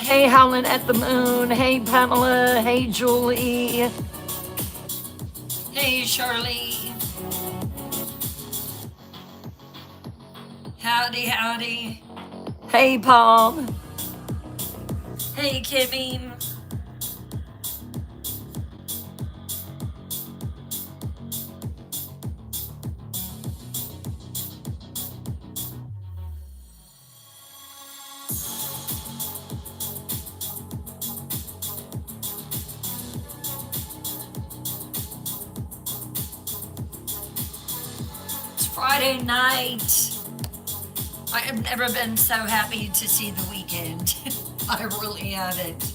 Hey, Howlin' at the Moon. Hey, Pamela. Hey, Julie. Hey, Shirley. Howdy, howdy. Hey, Paul. Hey, Kimmy. It's Friday night. I have never been so happy to see the weekend. I really haven't.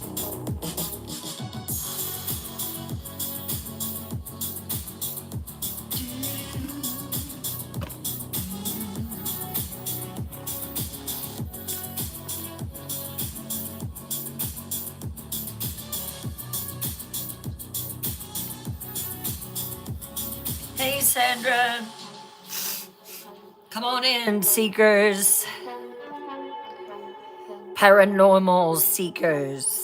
Hey, Sandra. Come on in, seekers. Paranormal seekers.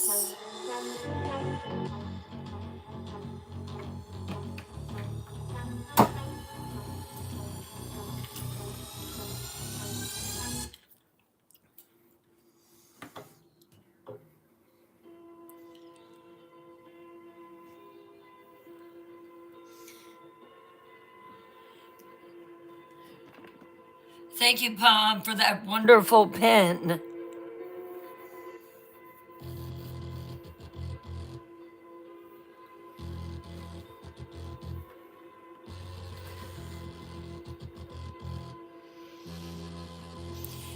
Thank you, Pom, for that wonderful pen.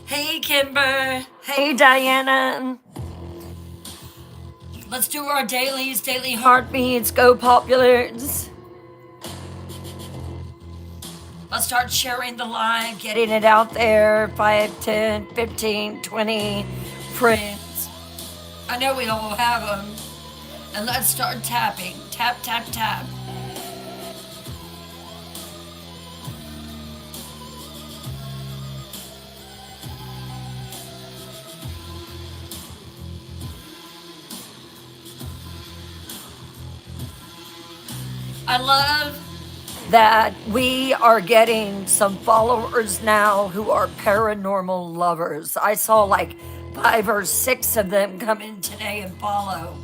Hey, Kimber. Hey, Diana. Let's do our dailies, daily heartbeats, go populars. Let's start sharing the live, getting it out there. 5, 10, 15, 20 friends. I know we all have them. And let's start tapping. Tap, tap, tap. I love that we are getting some followers now who are paranormal lovers. I saw like 5 or 6 of them come in today and follow.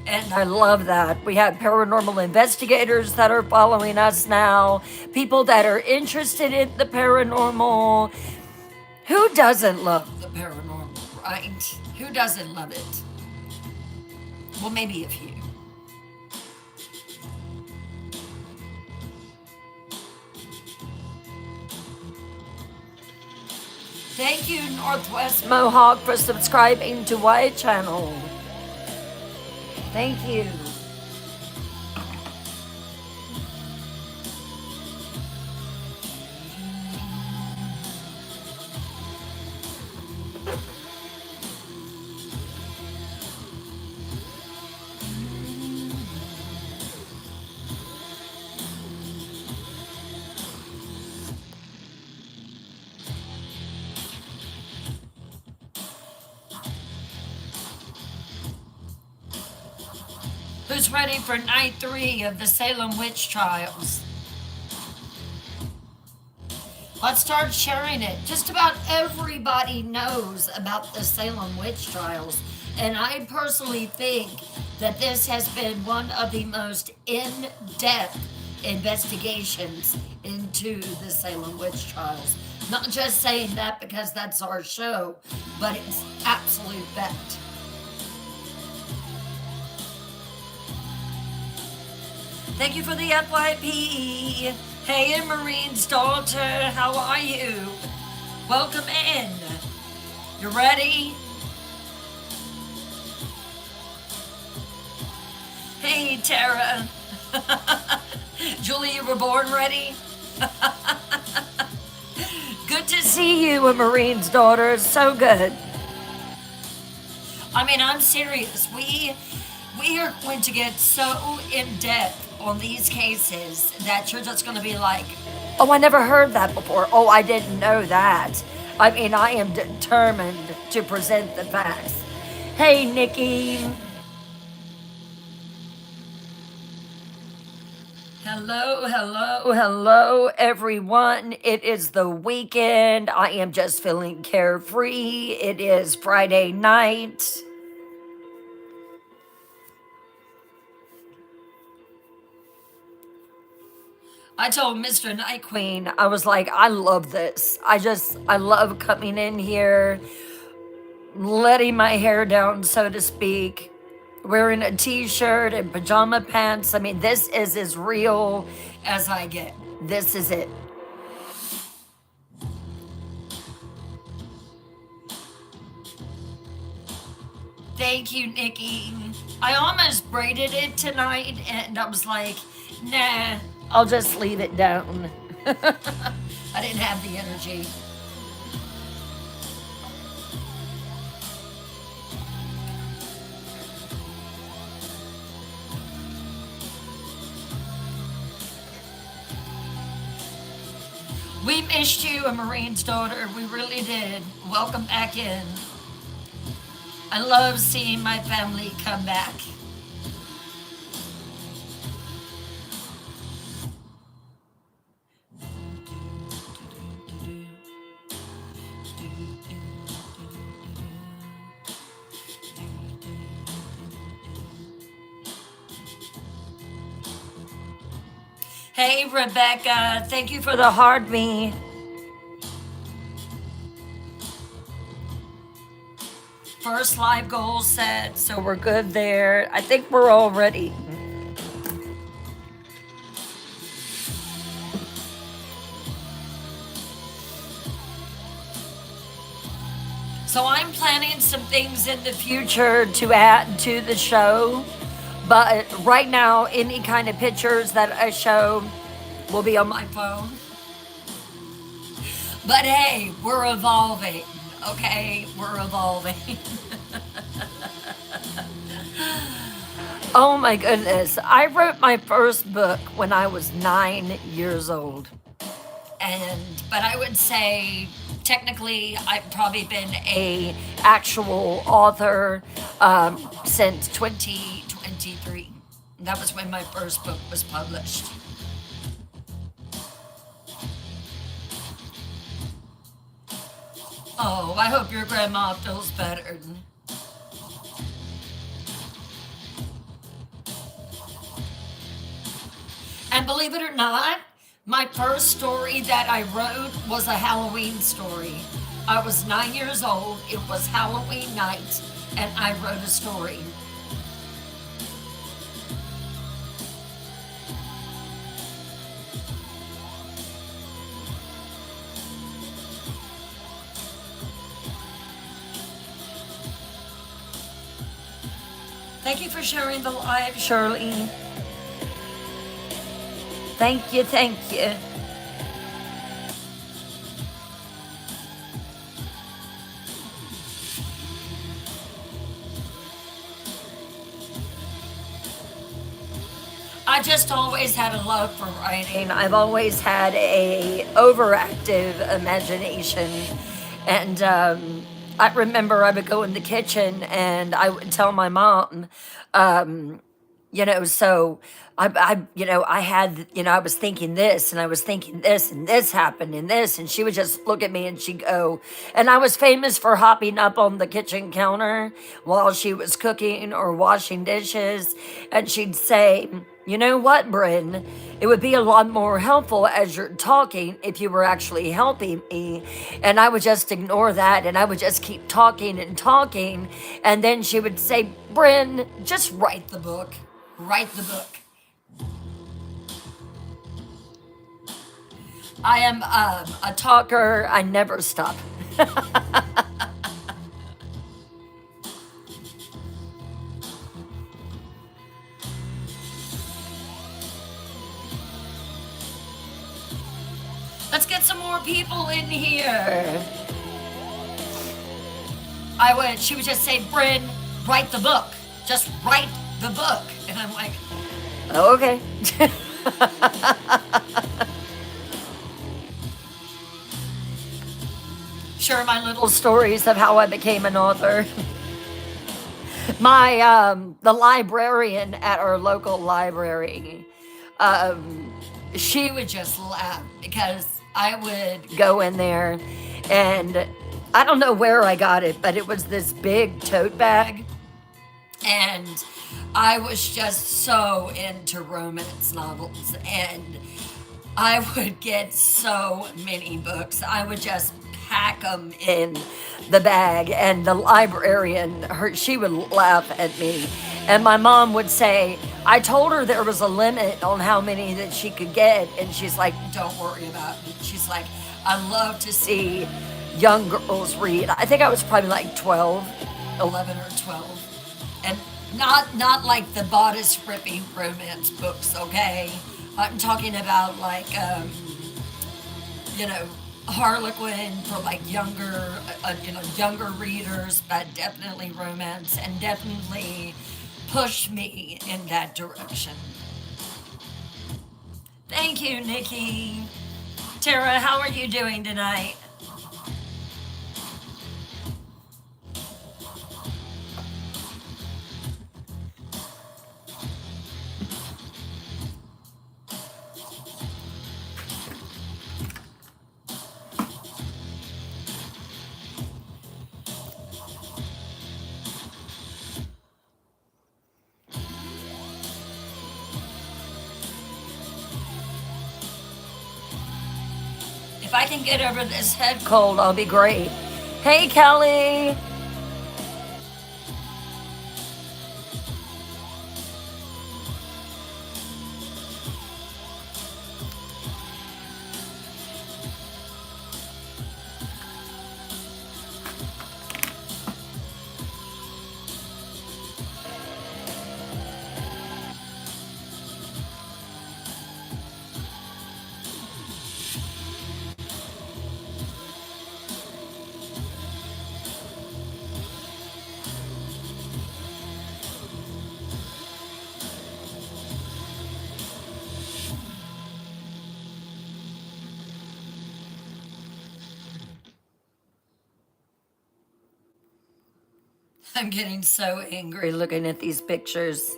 And I love that. We have paranormal investigators that are following us now, people that are interested in the paranormal. Who doesn't love the paranormal, right? Who doesn't love it? Well, maybe a few. Thank you, Northwest Mohawk, for subscribing to my channel. Thank you. Who's ready for night 3 of the Salem witch trials? Let's start sharing it. Just about everybody knows about the Salem witch trials. And I personally think that this has been one of the most in-depth investigations into the Salem witch trials. Not just saying that because that's our show, but it's absolute fact. Thank you for the FYP. Hey, Marine's daughter, how are you? Welcome in. You ready? Hey, Tara. Julie, you were born ready? Good to see you, a Marine's daughter. So good. I mean, I'm serious. We are going to get so in depth on these cases that you're just going to be like, oh, I never heard that before. Oh, I didn't know that. I mean, I am determined to present the facts. Hey, Nikki. Hello, hello, hello, everyone. It is the weekend. I am just feeling carefree. It is Friday night. I told Mr. Night Queen, I was like, I love this. I love coming in here, letting my hair down, so to speak, wearing a t shirt and pajama pants. I mean, this is as real as I get. This is it. Thank you, Nikki. I almost braided it tonight, and I was like, nah, I'll just leave it down. I didn't have the energy. We missed you, a Marine's daughter. We really did. Welcome back in. I love seeing my family come back. Hey, Rebecca. Thank you for the hard me. First live goal set, so we're good there. I think we're all ready. So I'm planning some things in the future to add to the show. But right now, any kind of pictures that I show will be on my phone. But hey, we're evolving, okay? We're evolving. Oh my goodness. I wrote my first book when I was 9 years old. But I would say technically I've probably been a actual author since 2023. That was when my first book was published. Oh, I hope your grandma feels better. And believe it or not, my first story that I wrote was a Halloween story. I was 9 years old, it was Halloween night, and I wrote a story. Thank you for sharing the live, Shirley. Thank you, thank you. I just always had a love for writing. I've always had a overactive imagination, and I remember I would go in the kitchen and I would tell my mom, um, so I had, I was thinking this and I was thinking this and this happened and this, and she would just look at me and she'd go, and I was famous for hopping up on the kitchen counter while she was cooking or washing dishes, and she'd say, you know what, Bryn? It would be a lot more helpful as you're talking if you were actually helping me. And I would just ignore that and I would just keep talking and talking. And then she would say, Bryn, just write the book. Write the book. I am a talker. I never stop. Let's get some more people in here. She would just say, Bryn, write the book. Just write the book. And I'm like, oh, okay. Share my little stories of how I became an author. My the librarian at our local library, um, she would just laugh because I would go in there, and I don't know where I got it, but it was this big tote bag, and I was just so into romance novels, and I would get so many books. I would just pack them in the bag, and the librarian, she would laugh at me. And my mom would say, I told her there was a limit on how many that she could get. And she's like, don't worry about it. She's like, I love to see young girls read. I think I was probably like 12, 11 or 12. And not like the bodice ripping romance books, okay? I'm talking about like you know, Harlequin for like younger readers, but definitely romance and definitely push me in that direction. Thank you, Nikki. Tara, how are you doing tonight? If I can get over this head cold, I'll be great. Hey, Kelly. I'm getting so angry looking at these pictures.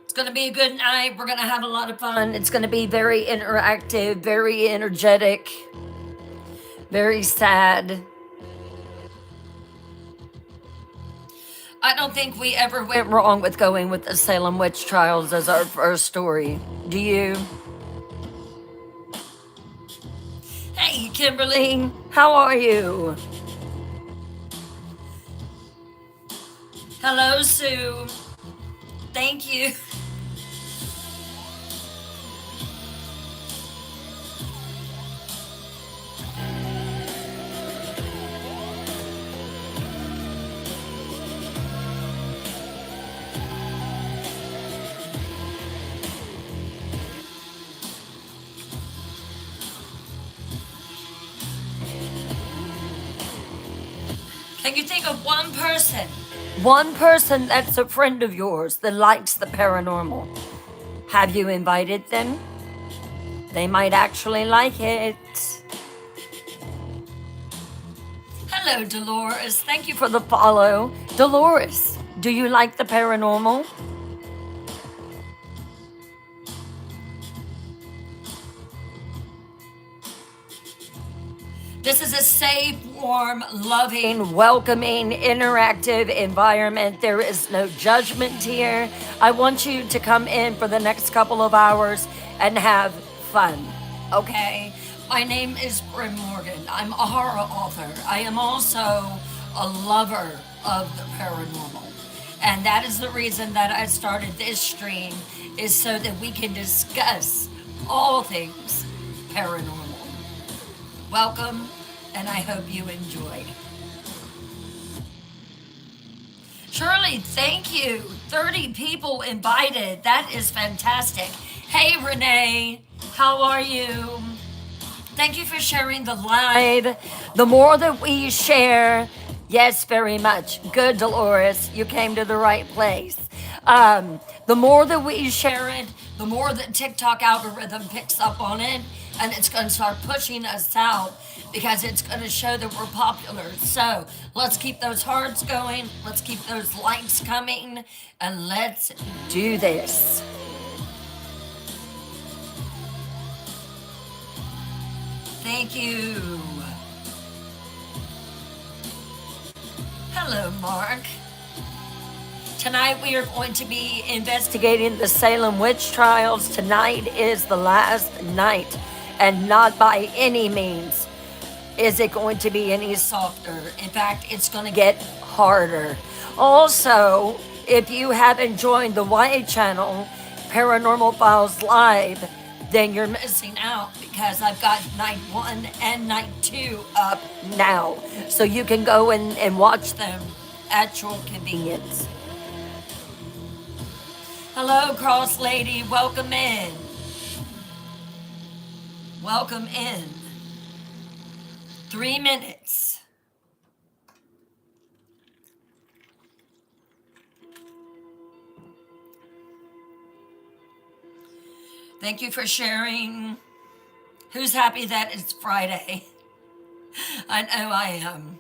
It's going to be a good night. We're going to have a lot of fun. It's going to be very interactive, very energetic, very sad. I don't think we ever went wrong with going with the Salem witch trials as our first story. Do you? Hey, Kimberly. How are you? Hello, Sue. Thank you. Can you think of one person? One person that's a friend of yours that likes the paranormal. Have you invited them? They might actually like it. Hello, Dolores. Thank you for the follow. Dolores, do you like the paranormal? This is a safe, warm, loving, welcoming, interactive environment. There is no judgment here. I want you to come in for the next couple of hours and have fun, okay? My name is Brim Morgan. I'm a horror author. I am also a lover of the paranormal. And that is the reason that I started this stream, is so that we can discuss all things paranormal. Welcome, and I hope you enjoy. Shirley, thank you. 30 people invited. That is fantastic. Hey, Renee, how are you? Thank you for sharing the live. The more that we share, yes, very much. Good, Dolores. You came to the right place. The more that we share it, the more that TikTok algorithm picks up on it, and it's going to start pushing us out because it's going to show that we're popular. So let's keep those hearts going, let's keep those likes coming, and let's do this. Thank you. Hello, Mark. Tonight we are going to be investigating the Salem witch trials. Tonight is the last night, and not by any means is it going to be any softer. In fact, it's going to get harder. Also, if you haven't joined the YA channel, Paranormal Files Live, then you're missing out because I've got night 1 and night 2 up now. So you can go and watch them at your convenience. Hello, Cross Lady. Welcome in. Welcome in. 3 minutes. Thank you for sharing. Who's happy that it's Friday? I know I am.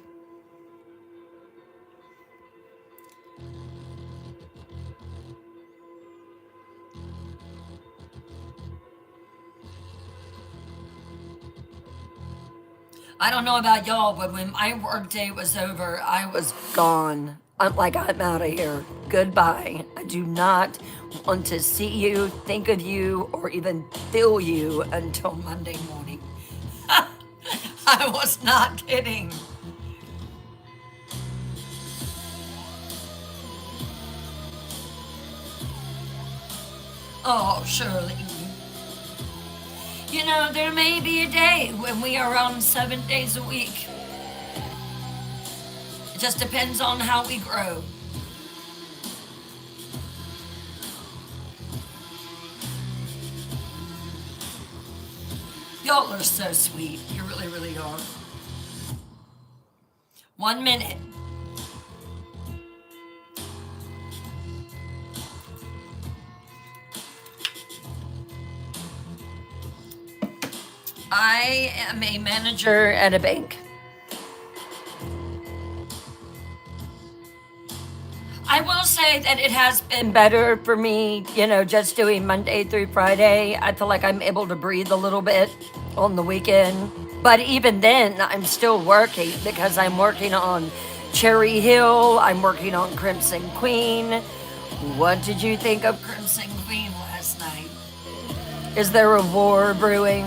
I don't know about y'all, but when my workday was over, I was gone. I'm out of here. Goodbye. I do not want to see you, think of you, or even feel you until Monday morning. I was not kidding. Oh, Shirley. You know, there may be a day when we are on 7 days a week. It just depends on how we grow. Y'all are so sweet. You really, really are. 1 minute. I am a manager at a bank. I will say that it has been better for me, just doing Monday through Friday. I feel like I'm able to breathe a little bit on the weekend. But even then, I'm still working because I'm working on Cherry Hill, I'm working on Crimson Queen. What did you think of Crimson Queen last night? Is there a war brewing?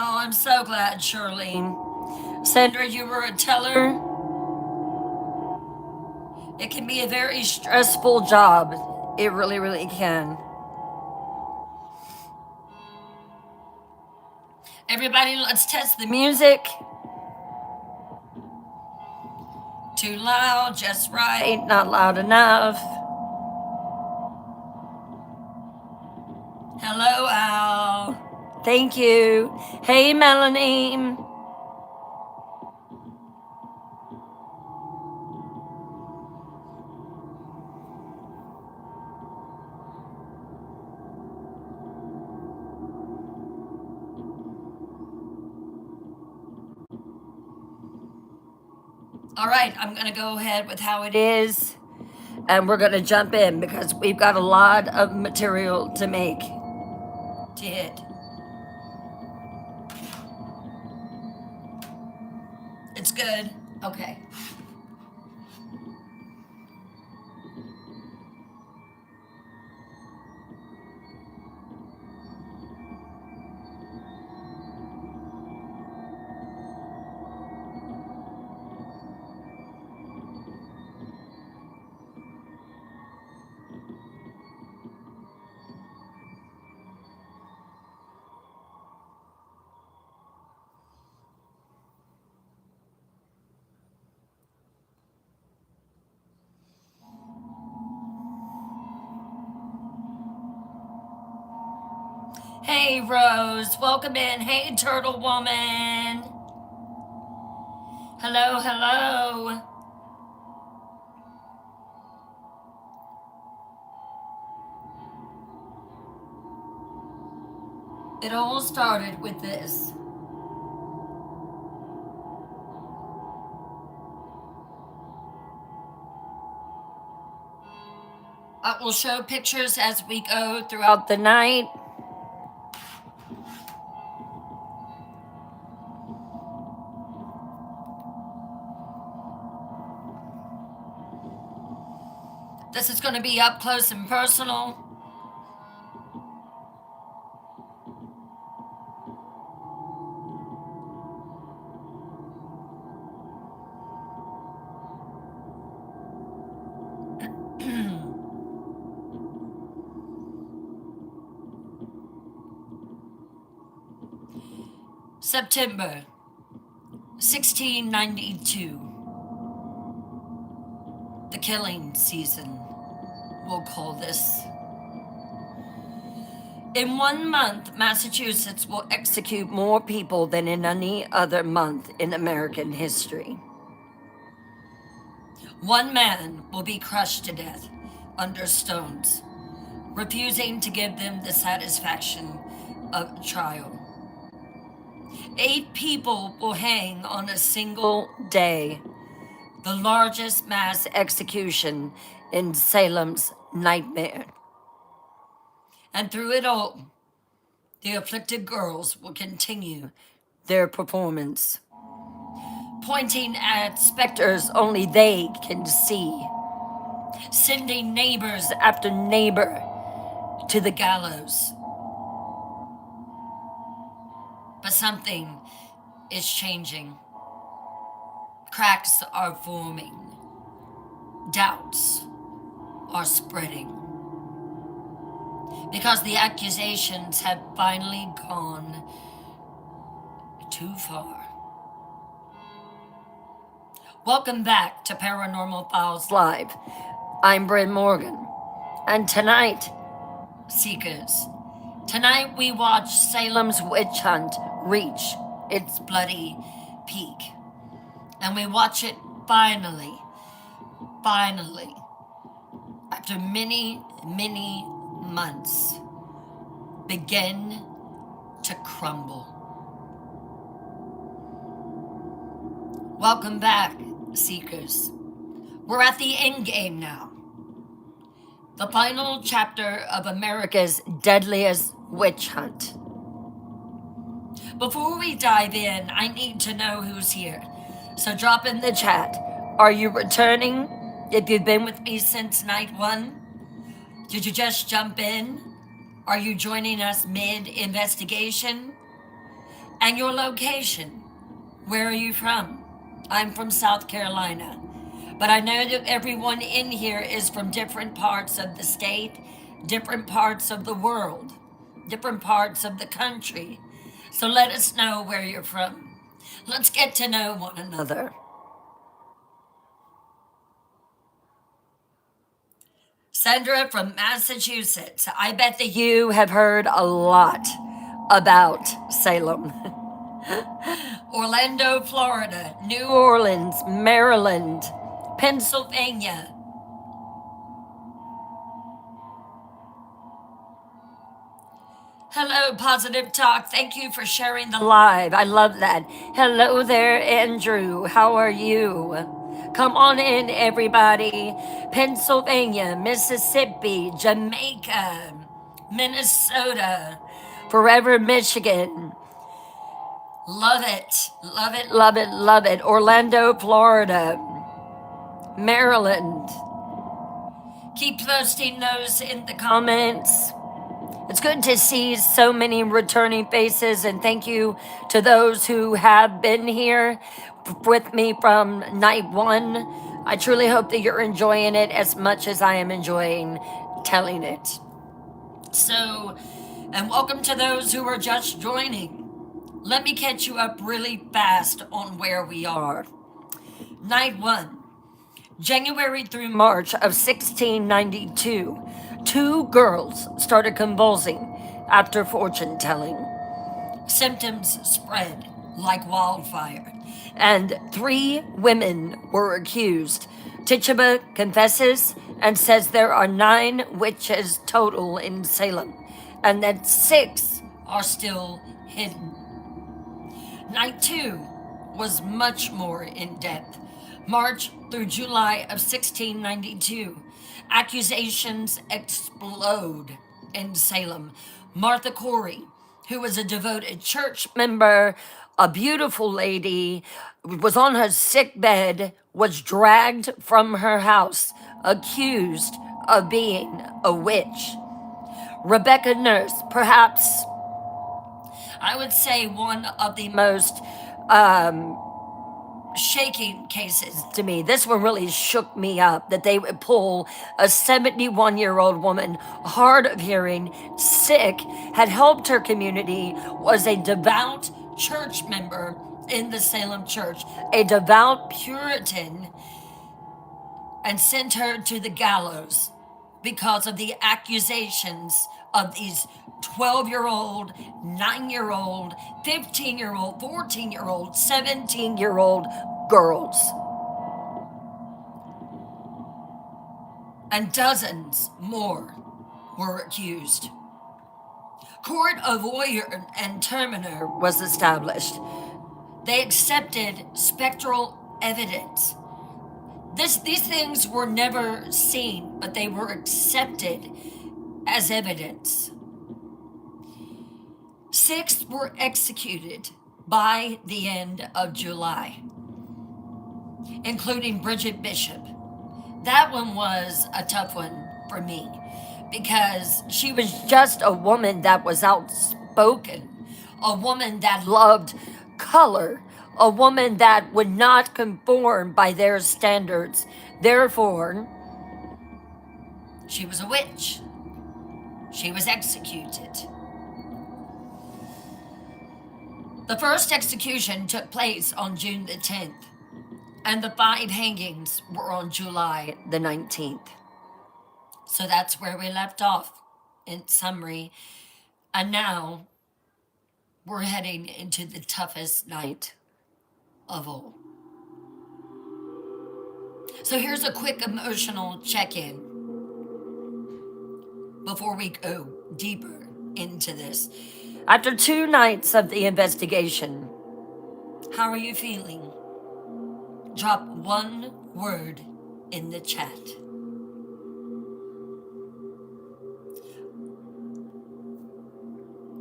Oh, I'm so glad, Shirley. Sandra, you were a teller. It can be a very stressful job. It really, really can. Everybody, let's test the music. Too loud, just right, not loud enough. Hello, Al. Thank you. Hey, Melanie. All right, I'm going to go ahead with how it is, and we're going to jump in because we've got a lot of material to make. To hit. It's good. Okay. Hey, Rose, welcome in. Hey, Turtle Woman. Hello, hello. It all started with this. I will show pictures as we go throughout the night. This is going to be up close and personal. September 1692. The killing season, we'll call this. In 1 month, Massachusetts will execute more people than in any other month in American history. 1 man will be crushed to death under stones, refusing to give them the satisfaction of trial. 8 people will hang on a single day, the largest mass execution in Salem's nightmare. And through it all, the afflicted girls will continue their performance, pointing at specters only they can see, sending neighbors after neighbor to the gallows. But something is changing. Cracks are forming. Doubts are spreading. Because the accusations have finally gone too far. Welcome back to Paranormal Files Live. I'm Bryn Morgan. And tonight, Seekers, tonight we watch Salem's witch hunt reach its bloody peak. And we watch it finally, after many, many months, begin to crumble. Welcome back, Seekers. We're at the end game now. The final chapter of America's deadliest witch hunt. Before we dive in, I need to know who's here. So drop in the chat. Are you returning? If you've been with me since night 1? Did you just jump in? Are you joining us mid-investigation? And your location? Where are you from? I'm from South Carolina. But I know that everyone in here is from different parts of the state, different parts of the world, different parts of the country. So let us know where you're from. Let's get to know one another. Sandra from Massachusetts. I bet that you have heard a lot about Salem. Orlando, Florida. New Orleans, Maryland, Pennsylvania. Hello, Positive Talk. Thank you for sharing the live. I love that. Hello there, Andrew. How are you? Come on in, everybody. Pennsylvania, Mississippi, Jamaica, Minnesota, Forever, Michigan. Love it, love it, love it, love it. Orlando, Florida, Maryland. Keep posting those in the comments. It's good to see so many returning faces, and thank you to those who have been here with me from night 1. I truly hope that you're enjoying it as much as I am enjoying telling it. So, and welcome to those who are just joining. Let me catch you up really fast on where we are. Night 1, January through March of 1692. 2 girls started convulsing after fortune telling. Symptoms spread like wildfire, and 3 women were accused. Tituba confesses and says there are 9 witches total in Salem, and that 6 are still hidden. Night 2 was much more in depth. March through July of 1692, accusations explode in Salem. Martha Corey, who was a devoted church member, a beautiful lady, was on her sick bed, was dragged from her house, accused of being a witch. Rebecca Nurse, perhaps I would say one of the most shaking cases to me. This one really shook me up that they would pull a 71-year-old woman, hard of hearing, sick, had helped her community, was a devout church member in the Salem church, a devout Puritan, and sent her to the gallows because of the accusations of these 12-year-old, 9-year-old, 15-year-old, 14-year-old, 17-year-old girls. And dozens more were accused. Court of Oyer and Terminer was established. They accepted spectral evidence. These things were never seen, but they were accepted as evidence. 6 were executed by the end of July, including Bridget Bishop. That one was a tough one for me because she was just a woman that was outspoken, a woman that loved color, a woman that would not conform by their standards. Therefore, she was a witch. She was executed. The first execution took place on June the 10th, and the 5 hangings were on July the 19th. So that's where we left off in summary. And now we're heading into the toughest night of all. So here's a quick emotional check-in before we go deeper into this. After 2 nights of the investigation, how are you feeling? Drop 1 word in the chat.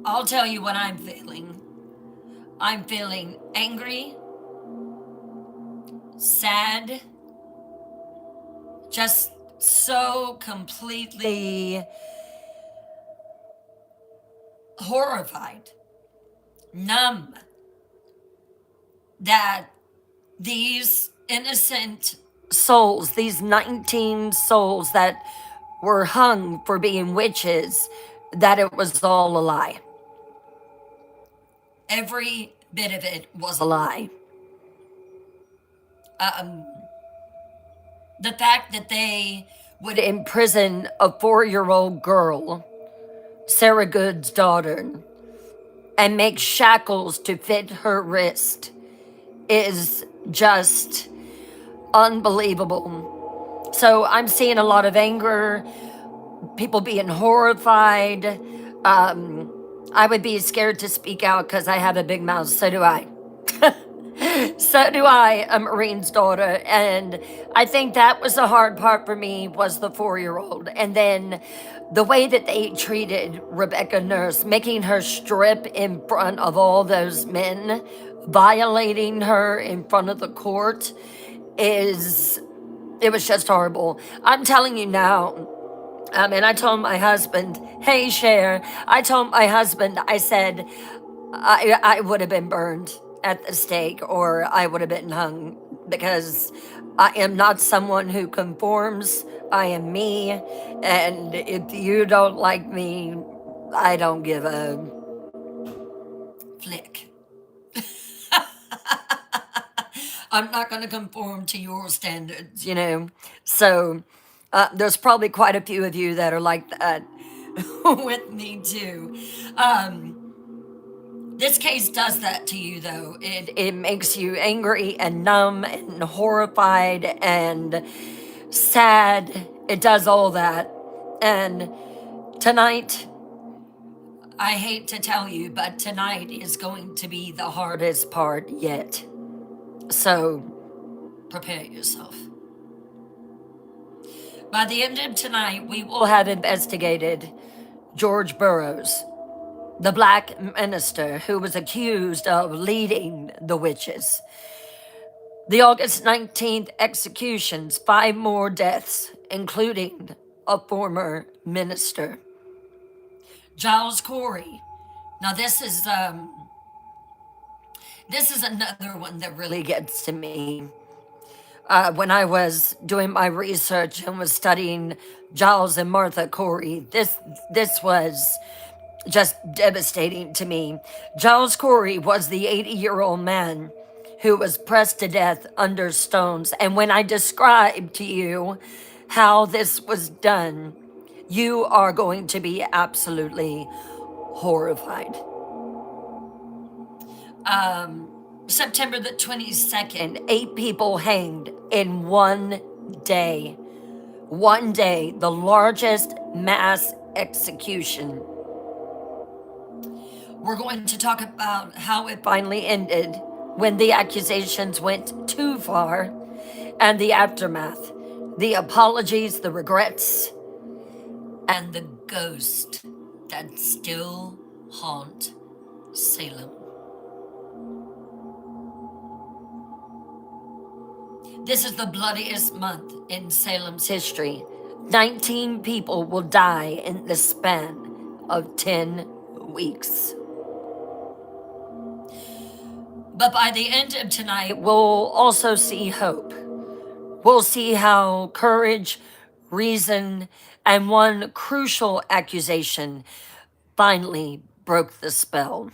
I'll tell you what I'm feeling. I'm feeling angry, sad, just so completely horrified, numb, that these innocent souls, these 19 souls that were hung for being witches, that it was all a lie. Every bit of it was a lie. The fact that they would imprison a 4-year-old girl, Sarah Good's daughter, and make shackles to fit her wrist is just unbelievable. So I'm seeing a lot of anger, people being horrified. I would be scared to speak out because I have a big mouth. So do I. So do I, a Marine's daughter. And I think that was the hard part for me, was the 4-year-old. And then the way that they treated Rebecca Nurse, making her strip in front of all those men, violating her in front of the court, it was just horrible. I'm telling you now. And I told my husband, hey, Cher, I told my husband, I said, I would have been burned at the stake, or I would have been hung, because I am not someone who conforms. I am me. And if you don't like me, I don't give a flick. I'm not going to conform to your standards, you know. So there's probably quite a few of you that are like that. with me too. This case does that to you, though. It makes you angry and numb and horrified and sad. It does all that. And tonight, I hate to tell you, but tonight is going to be the hardest part yet. So prepare yourself. By the end of tonight, we will have investigated George Burroughs, the black minister who was accused of leading the witches. The August 19th executions, 5 more deaths, including a former minister. Giles Corey. Now this is another one that really gets to me. When I was doing my research and was studying Giles and Martha Corey, this was just devastating to me. Giles Corey was the 80-year-old man who was pressed to death under stones. And when I describe to you how this was done, you are going to be absolutely horrified. September the 22nd, 8 people hanged in one day. One day, the largest mass execution. We're going to talk about how it finally ended when the accusations went too far and the aftermath, the apologies, the regrets, and the ghost that still haunt Salem. This is the bloodiest month in Salem's history. 19 people will die in the span of 10 weeks. But by the end of tonight, we'll also see hope. We'll see how courage, reason, and one crucial accusation finally broke the spell.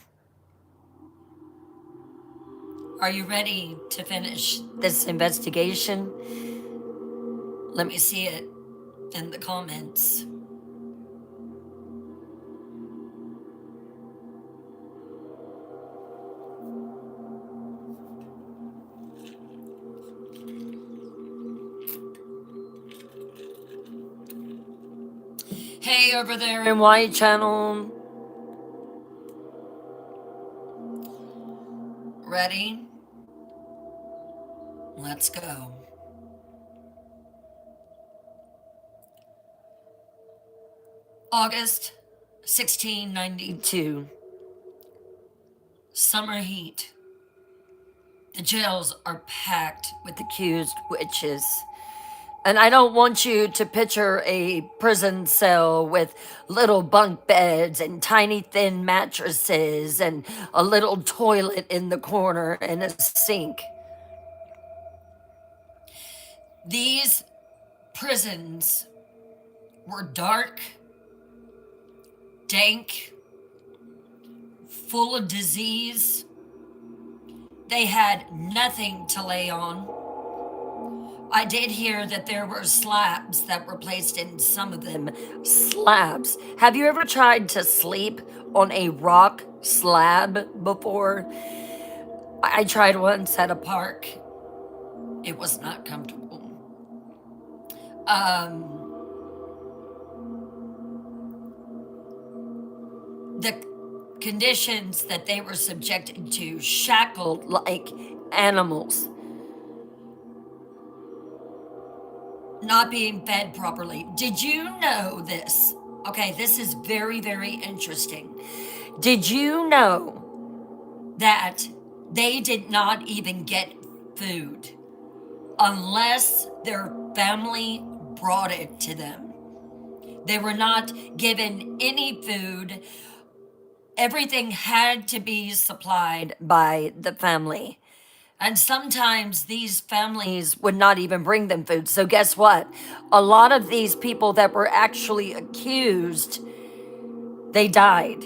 Are you ready to finish this investigation? Let me see it in the comments. Hey, over there in White Channel. Ready? Let's go. August 1692. Summer heat. The jails are packed with accused witches. And I don't want you to picture a prison cell with little bunk beds and tiny thin mattresses and a little toilet in the corner and a sink. These prisons were dark, dank, full of disease. They had nothing to lay on. I did hear that there were slabs that were placed in some of them. Slabs. Have you ever tried to sleep on a rock slab before? I tried once at a park. It was not comfortable. The conditions that they were subjected to, shackled like animals, not being fed properly. Did you know this? Okay, this is very, very interesting. Did you know that they did not even get food unless their family brought it to them? They were not given any food. Everything had to be supplied by the family. And sometimes these families would not even bring them food. So guess what? A lot of these people that were actually accused, they died.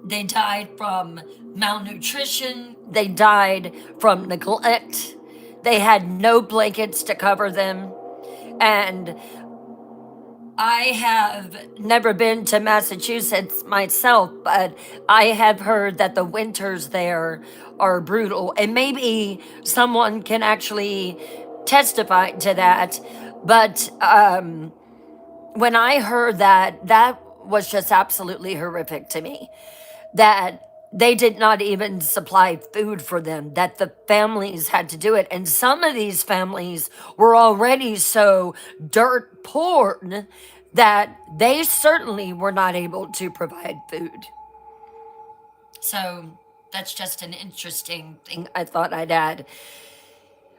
They died from malnutrition. They died from neglect. They had no blankets to cover them. And I have never been to Massachusetts myself, but I have heard that the winters there are brutal. And maybe someone can actually testify to that. But when I heard that, that was just absolutely horrific to me. That they did not even supply food for them, that the families had to do it. And some of these families were already so dirt poor that they certainly were not able to provide food. So that's just an interesting thing I thought I'd add.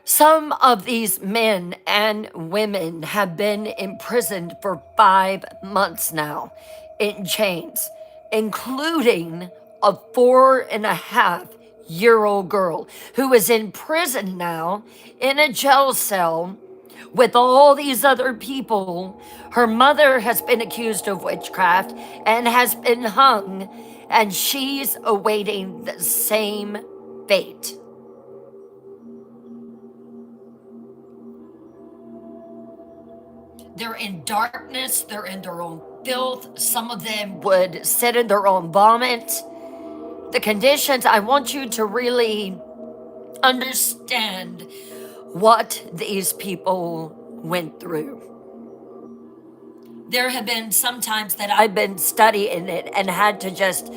Some of these men and women have been imprisoned for 5 months now in chains, including a 4.5-year-old girl who is in prison now in a jail cell with all these other people. Her mother has been accused of witchcraft and has been hung, and she's awaiting the same fate. They're in darkness, they're in their own filth. Some of them would sit in their own vomit. The conditions, I want you to really understand what these people went through. There have been some times that I've been studying it and had to just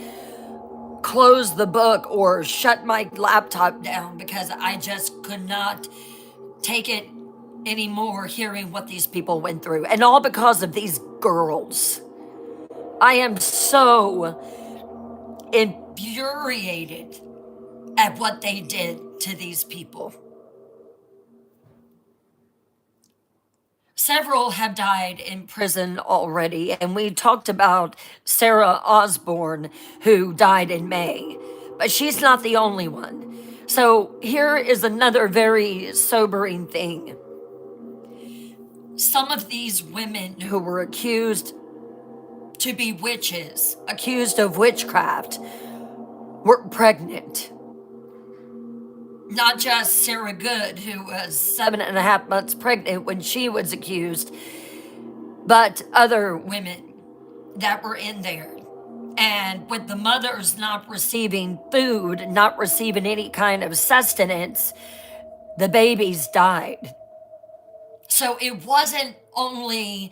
close the book or shut my laptop down because I just could not take it anymore hearing what these people went through. And all because of these girls. I am so infuriated at what they did to these people. Several have died in prison already, and we talked about Sarah Osborne, who died in May, but she's not the only one. So here is another very sobering thing. Some of these women who were accused to be witches, accused of witchcraft, were pregnant. Not just Sarah Good, who was 7.5 months pregnant when she was accused, but other women that were in there. And with the mothers not receiving food, not receiving any kind of sustenance, the babies died. So it wasn't only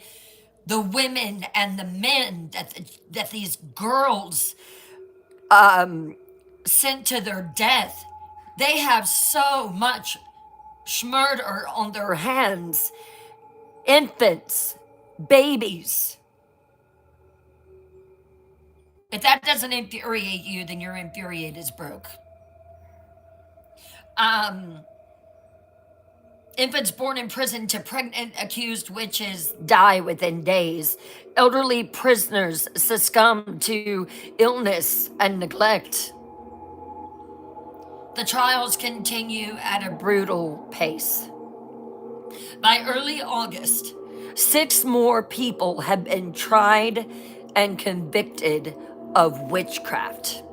the women and the men that these girls sent to their death. They have so much murder on their hands. Infants, babies. If that doesn't infuriate you, then your infuriate is broke. Infants born in prison to pregnant accused witches die within days. Elderly prisoners succumb to illness and neglect. The trials continue at a brutal pace. By early August, 6 more people have been tried and convicted of witchcraft.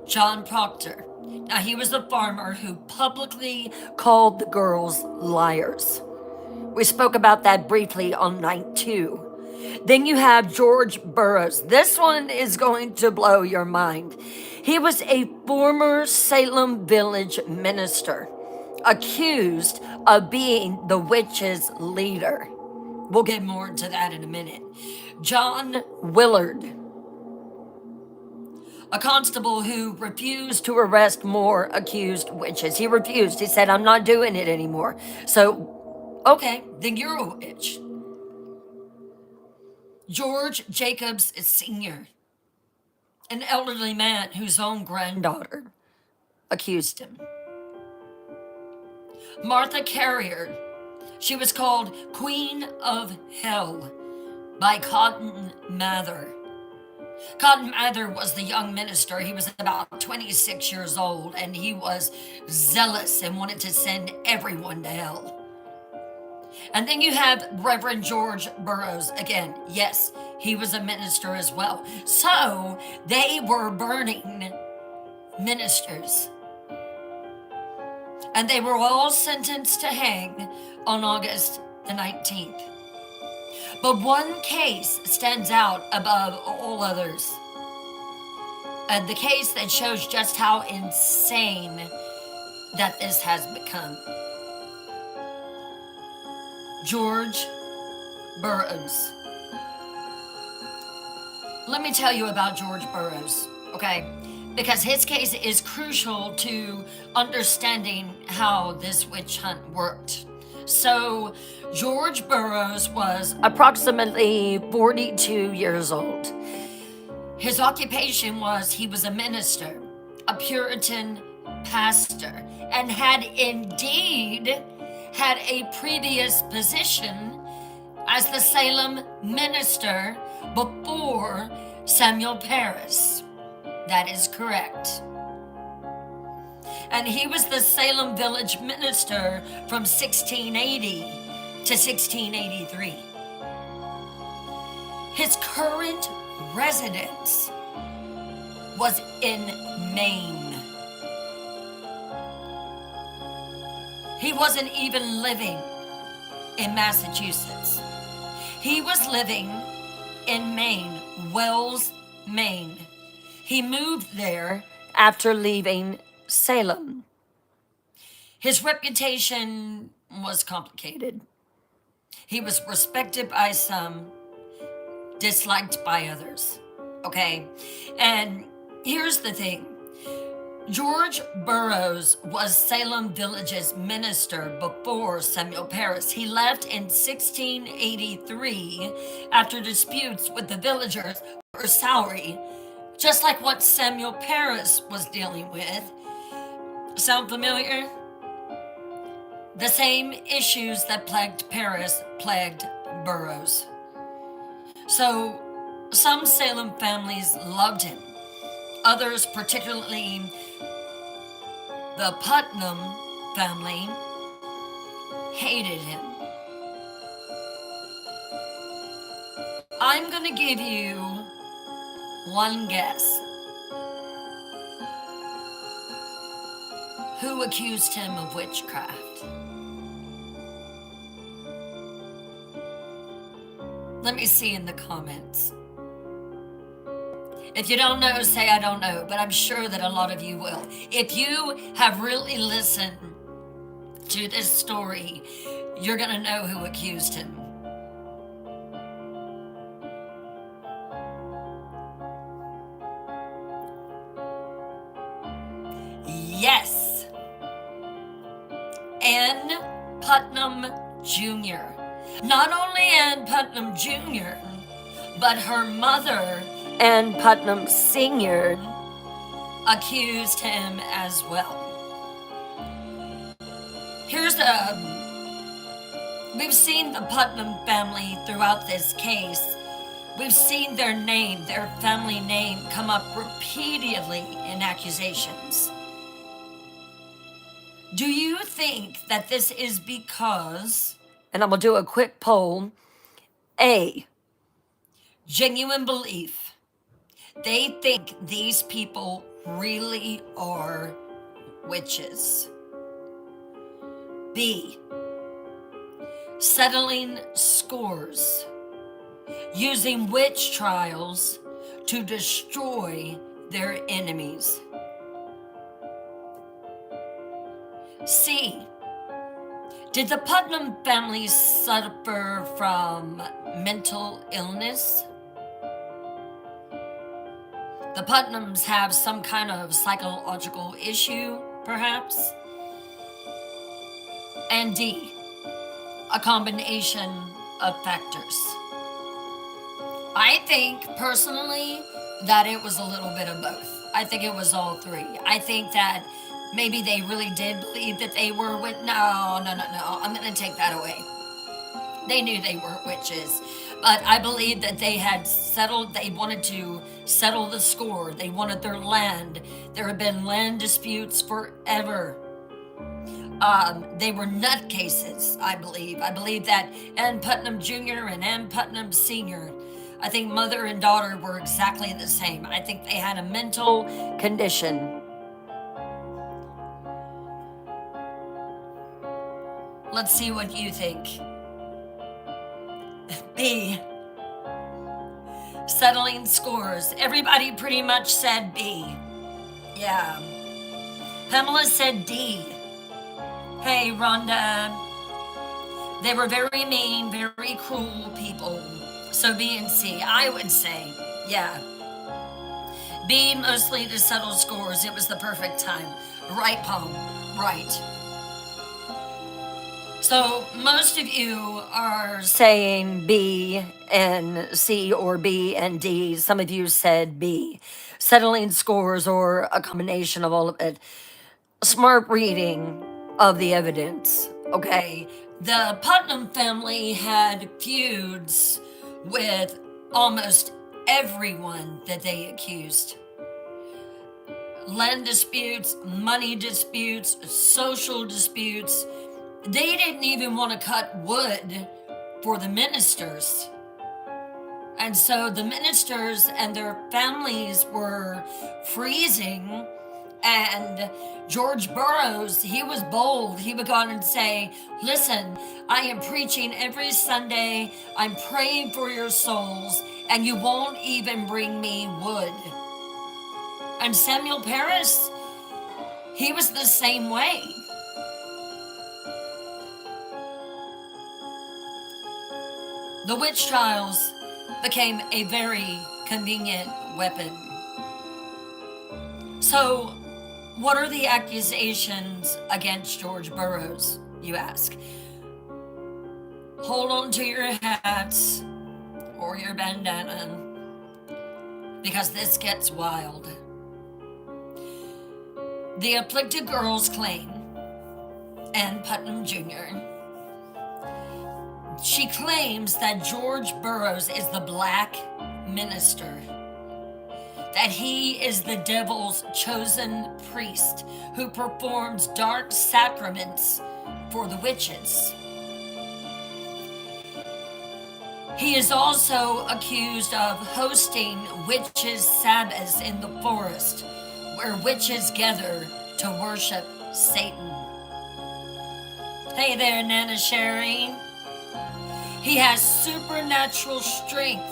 John Proctor. Now, he was the farmer who publicly called the girls liars. We spoke about that briefly on night 2. Then you have George Burroughs. This one is going to blow your mind. He was a former Salem village minister, accused of being the witches' leader. We'll get more into that in a minute. John Willard, a constable who refused to arrest more accused witches. He refused. He said, I'm not doing it anymore. So, okay, then you're a witch. George Jacobs Sr., an elderly man whose own granddaughter accused him. Martha Carrier, she was called Queen of Hell by Cotton Mather. Cotton Mather was the young minister. He was about 26 years old, and he was zealous and wanted to send everyone to hell. And then you have Reverend George Burroughs. Again, yes, he was a minister as well. So they were burning ministers. And they were all sentenced to hang on August the 19th. But one case stands out above all others. The case that shows just how insane that this has become. George Burroughs. Let me tell you about George Burroughs, okay? Because his case is crucial to understanding how this witch hunt worked. So, George Burroughs was approximately 42 years old. His occupation was he was a minister, a Puritan pastor, and had indeed had a previous position as the Salem minister before Samuel Parris. That is correct. And he was the Salem village minister from 1680 to 1683. His current residence was in Maine. He wasn't even living in Massachusetts. He was living in Maine, Wells, Maine. He moved there after leaving Salem. His reputation was complicated. He was respected by some, disliked by others. Okay? And here's the thing. George Burroughs was Salem Village's minister before Samuel Parris. He left in 1683 after disputes with the villagers for salary, just like what Samuel Parris was dealing with. Sound familiar? The same issues that plagued Parris plagued Burroughs. So, some Salem families loved him. Others, particularly the Putnam family, hated him. I'm going to give you one guess. Who accused him of witchcraft? Let me see in the comments. If you don't know, say I don't know, but I'm sure that a lot of you will. If you have really listened to this story, you're going to know who accused him. Yes. Ann Putnam Jr. Not only Ann Putnam Jr., but her mother, Ann Putnam Sr., accused him as well. We've seen the Putnam family throughout this case. We've seen their name, their family name, come up repeatedly in accusations. Do you think that this is because, and I'm going to do a quick poll, A, genuine belief, they think these people really are witches. B, settling scores, using witch trials to destroy their enemies. C, did the Putnam family suffer from mental illness? The Putnams have some kind of psychological issue, perhaps? And D, a combination of factors. I think, personally, that it was a little bit of both. I think it was all three. I think that maybe they really did believe that they were No, I'm going to take that away. They knew they were witches. But I believe that they wanted to settle the score. They wanted their land. There have been land disputes forever. They were nutcases, I believe. I believe that Ann Putnam Jr. and Ann Putnam Sr., I think mother and daughter were exactly the same. I think they had a mental condition. Let's see what you think. B. Settling scores. Everybody pretty much said B. Yeah. Pamela said D. Hey, Rhonda. They were very mean, very cruel people. So B and C, I would say. Yeah. B, mostly to settle scores. It was the perfect time. Right, Palm. Right. So most of you are saying B and C or B and D. Some of you said B. Settling scores or a combination of all of it. Smart reading of the evidence. Okay. The Putnam family had feuds with almost everyone that they accused. Land disputes, money disputes, social disputes. They didn't even want to cut wood for the ministers. And so the ministers and their families were freezing. And George Burroughs, he was bold. He would go on and say, listen, I am preaching every Sunday. I'm praying for your souls, and you won't even bring me wood. And Samuel Parris, he was the same way. The witch trials became a very convenient weapon. So, what are the accusations against George Burroughs, you ask? Hold on to your hats or your bandana, because this gets wild. The afflicted girls claim, and Putnam Jr., she claims that George Burroughs is the black minister, that he is the devil's chosen priest who performs dark sacraments for the witches. He is also accused of hosting witches' Sabbaths in the forest, where witches gather to worship Satan. Hey there, Nana Sherry. He has supernatural strength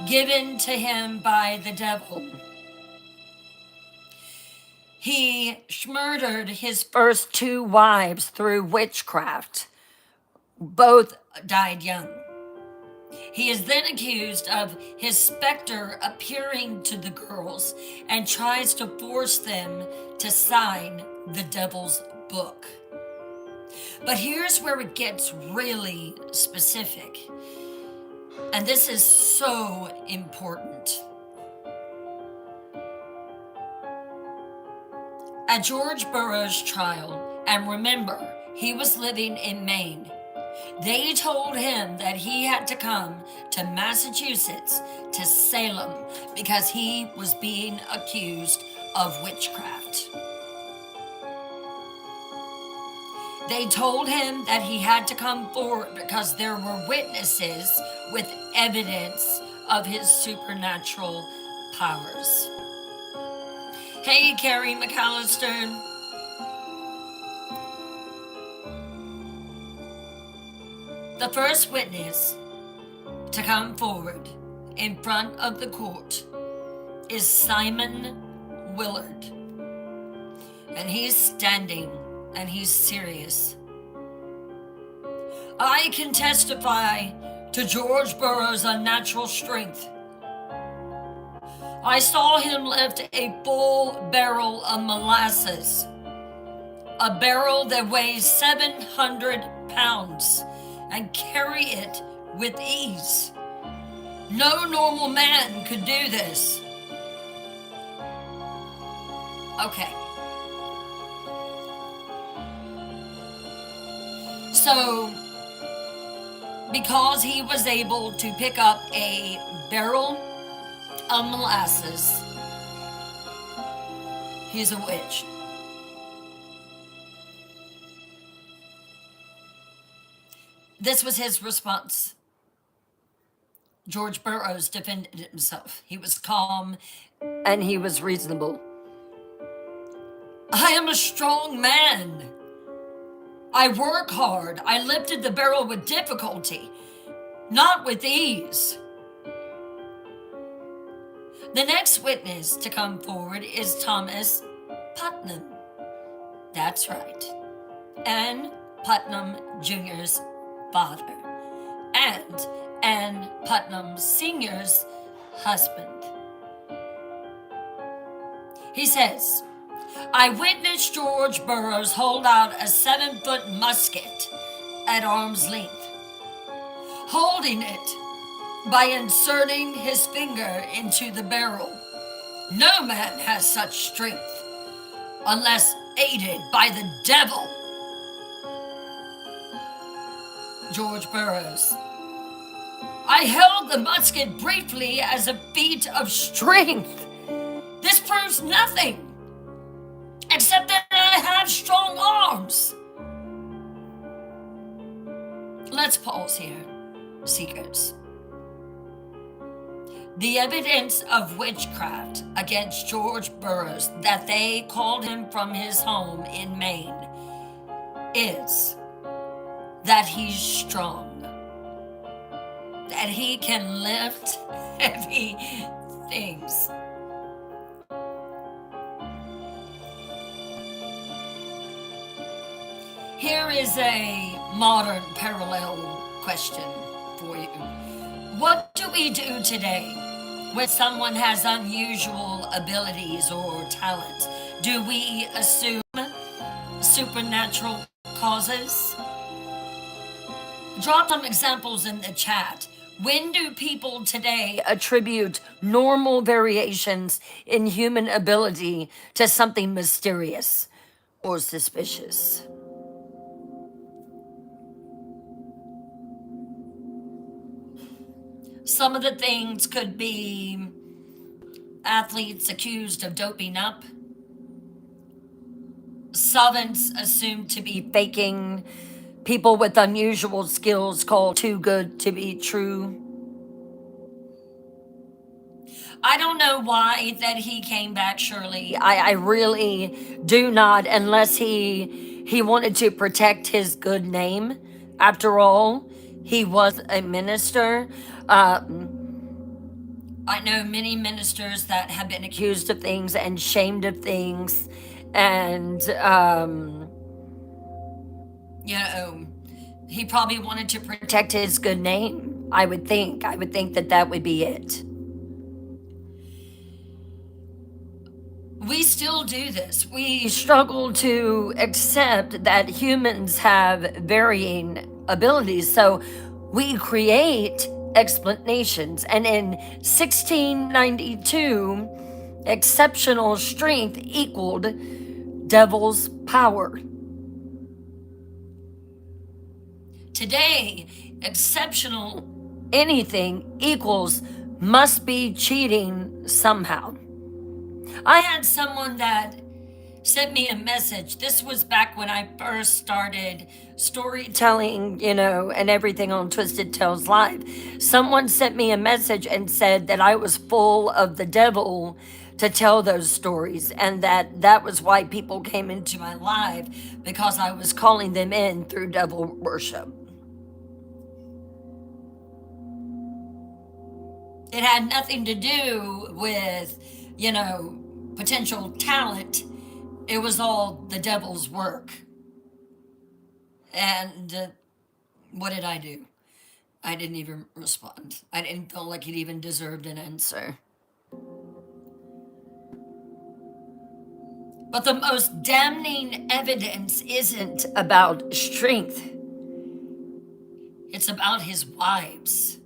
given to him by the devil. He murdered his first two wives through witchcraft. Both died young. He is then accused of his specter appearing to the girls and tries to force them to sign the devil's book. But here's where it gets really specific. And this is so important. At George Burroughs' trial, and remember, he was living in Maine, they told him that he had to come to Massachusetts, to Salem, because he was being accused of witchcraft. They told him that he had to come forward because there were witnesses with evidence of his supernatural powers. Hey, Carrie McAllister. The first witness to come forward in front of the court is Simon Willard. And he's standing and he's serious. I can testify to George Burroughs' unnatural strength. I saw him lift a full barrel of molasses, a barrel that weighs 700 pounds, and carry it with ease. No normal man could do this. Okay. So, because he was able to pick up a barrel of molasses, he's a witch. This was his response. George Burroughs defended himself. He was calm and he was reasonable. I am a strong man. I work hard. I lifted the barrel with difficulty. not with ease. The next witness to come forward is Thomas Putnam. That's right. Ann Putnam Jr.'s father and Ann Putnam Sr.'s husband. He says, I witnessed George Burroughs hold out a 7-foot musket at arm's length, holding it by inserting his finger into the barrel. No man has such strength unless aided by the devil. George Burroughs. I held the musket briefly as a feat of strength. This proves nothing except that I have strong arms. Let's pause here, seekers. The evidence of witchcraft against George Burroughs that they called him from his home in Maine is that he's strong, that he can lift heavy things. Here is a modern parallel question for you. What do we do today when someone has unusual abilities or talents? Do we assume supernatural causes? Drop some examples in the chat. When do people today attribute normal variations in human ability to something mysterious or suspicious? Some of the things could be athletes accused of doping up, savants assumed to be faking, people with unusual skills called too good to be true. I don't know why that he came back, Shirley. I really do not, unless he wanted to protect his good name. After all, he was a minister. I know many ministers that have been accused of things and shamed of things, and he probably wanted to protect his good name. I would think that would be it. We still do this. We struggle to accept that humans have varying abilities, so we create explanations. And in 1692, exceptional strength equaled devil's power. Today, exceptional anything equals must be cheating somehow. I had someone that sent me a message. This was back when I first started storytelling, and everything on Twisted Tales Live. Someone sent me a message and said that I was full of the devil to tell those stories, and that was why people came into my live, because I was calling them in through devil worship. It had nothing to do with, potential talent. It was all the devil's work. And what did I do? I didn't even respond. I didn't feel like it even deserved an answer. But the most damning evidence isn't about strength. It's about his wives.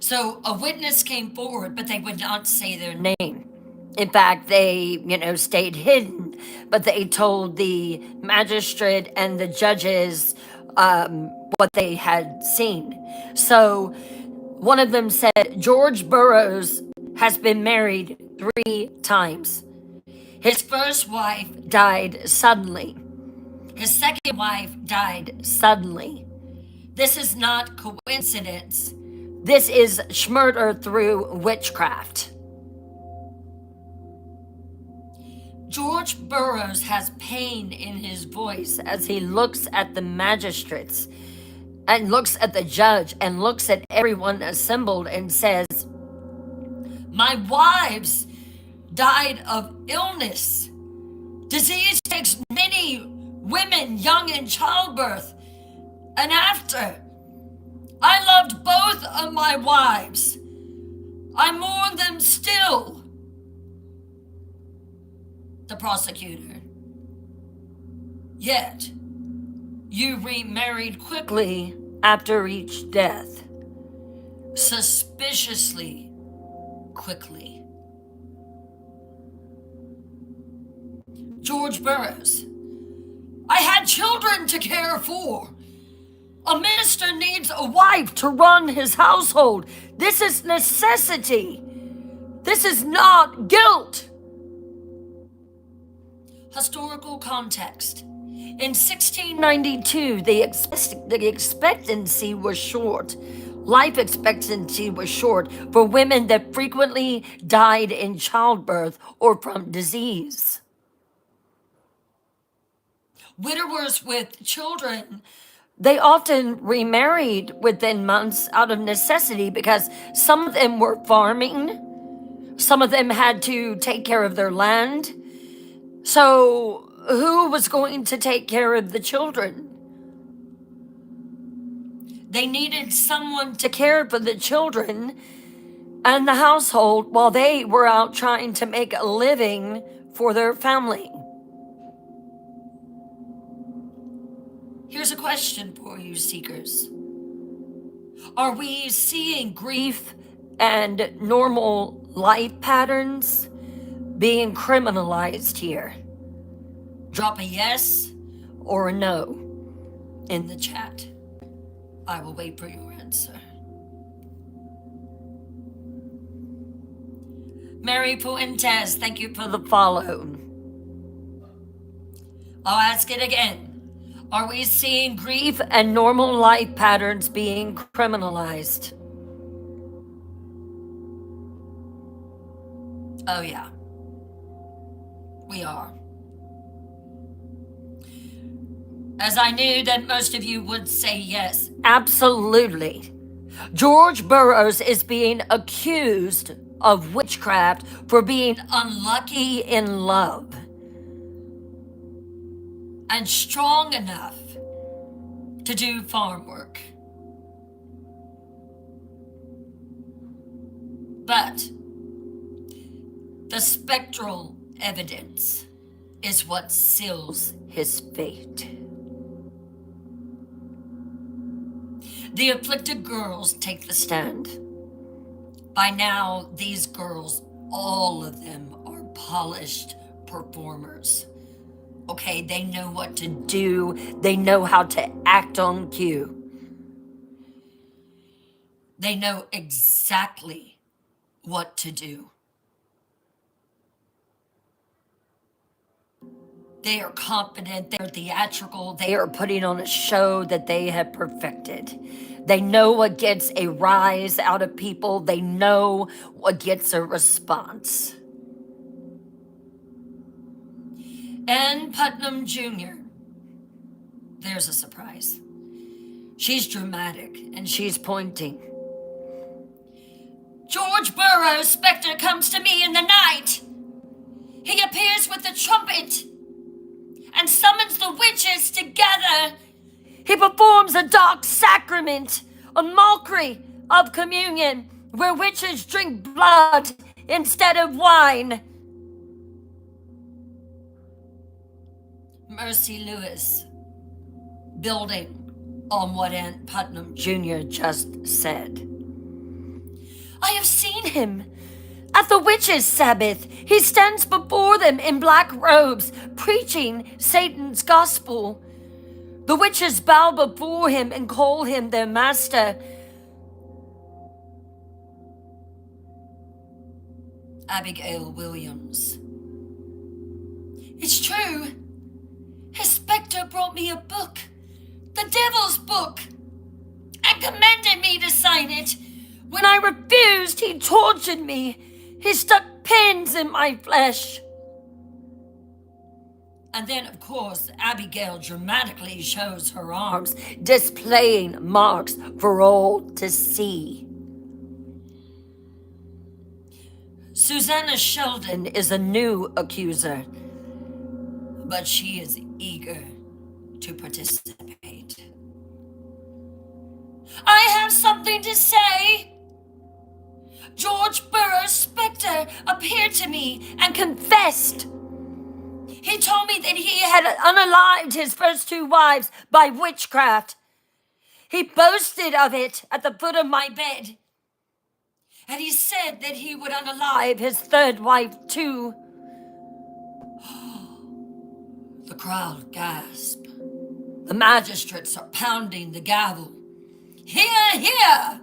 So a witness came forward, but they would not say their name. In fact, they, stayed hidden, but they told the magistrate and the judges what they had seen. So one of them said, George Burroughs has been married 3 times. His first wife died suddenly. His second wife died suddenly. This is not coincidence. This is schmurder through witchcraft. George Burroughs has pain in his voice as he looks at the magistrates and looks at the judge and looks at everyone assembled and says, "My wives died of illness. Disease takes many women young in childbirth. And after, I loved both of my wives. I mourn them still." The prosecutor, "Yet, you remarried quickly after each death. Suspiciously quickly." George Burroughs, "I had children to care for. A minister needs a wife to run his household. This is necessity. This is not guilt." Historical context. In 1692, the expectancy was short. Life expectancy was short for women that frequently died in childbirth or from disease. Widowers with children, they often remarried within months out of necessity because some of them were farming, some of them had to take care of their land. So, who was going to take care of the children? They needed someone to care for the children and the household while they were out trying to make a living for their family. Here's a question for you, seekers. Are we seeing grief and normal life patterns being criminalized here? Drop a yes or a no in the chat. I will wait for your answer. Mary Fuentes, thank you for the follow. I'll ask it again. Are we seeing grief and normal life patterns being criminalized? Oh yeah, we are. As I knew that most of you would say yes. Absolutely. George Burroughs is being accused of witchcraft for being unlucky in love and strong enough to do farm work. But the spectral evidence is what seals his fate. The afflicted girls take the stand. By now, these girls, all of them, are polished performers. Okay, they know what to do. They know how to act on cue. They know exactly what to do. They are confident, they're theatrical, they are putting on a show that they have perfected. They know what gets a rise out of people. They know what gets a response. Ann Putnam Jr., there's a surprise. She's dramatic and she's pointing. George Burroughs' specter comes to me in the night. He appears with the trumpet and summons the witches together. He performs a dark sacrament, a mockery of communion, where witches drink blood instead of wine. Mercy Lewis, building on what Aunt Putnam Jr. just said. I have seen him at the witches' Sabbath. He stands before them in black robes, preaching Satan's gospel. The witches bow before him and call him their master. Abigail Williams. It's true. His specter brought me a book, the devil's book, and commanded me to sign it. When I refused, he tortured me. He stuck pins in my flesh. And then, of course, Abigail dramatically shows her arms, displaying marks for all to see. Susanna Sheldon is a new accuser, but she is eager to participate. I have something to say. George Burroughs' specter appeared to me and confessed. He told me that he had unalived his first two wives by witchcraft. He boasted of it at the foot of my bed. And he said that he would unalive his third wife too. The crowd gasped. The magistrates are pounding the gavel. Hear, hear!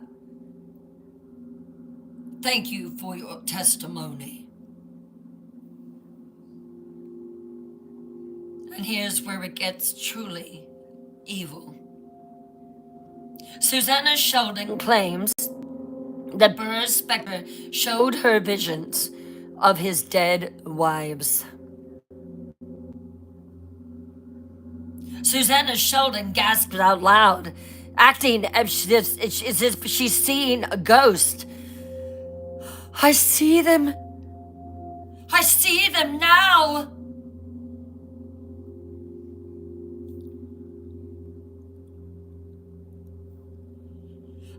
Thank you for your testimony. And here's where it gets truly evil. Susanna Sheldon claims that Burroughs' specter showed her visions of his dead wives. Susanna Sheldon gasped out loud, acting as if she's seeing a ghost. I see them. I see them now.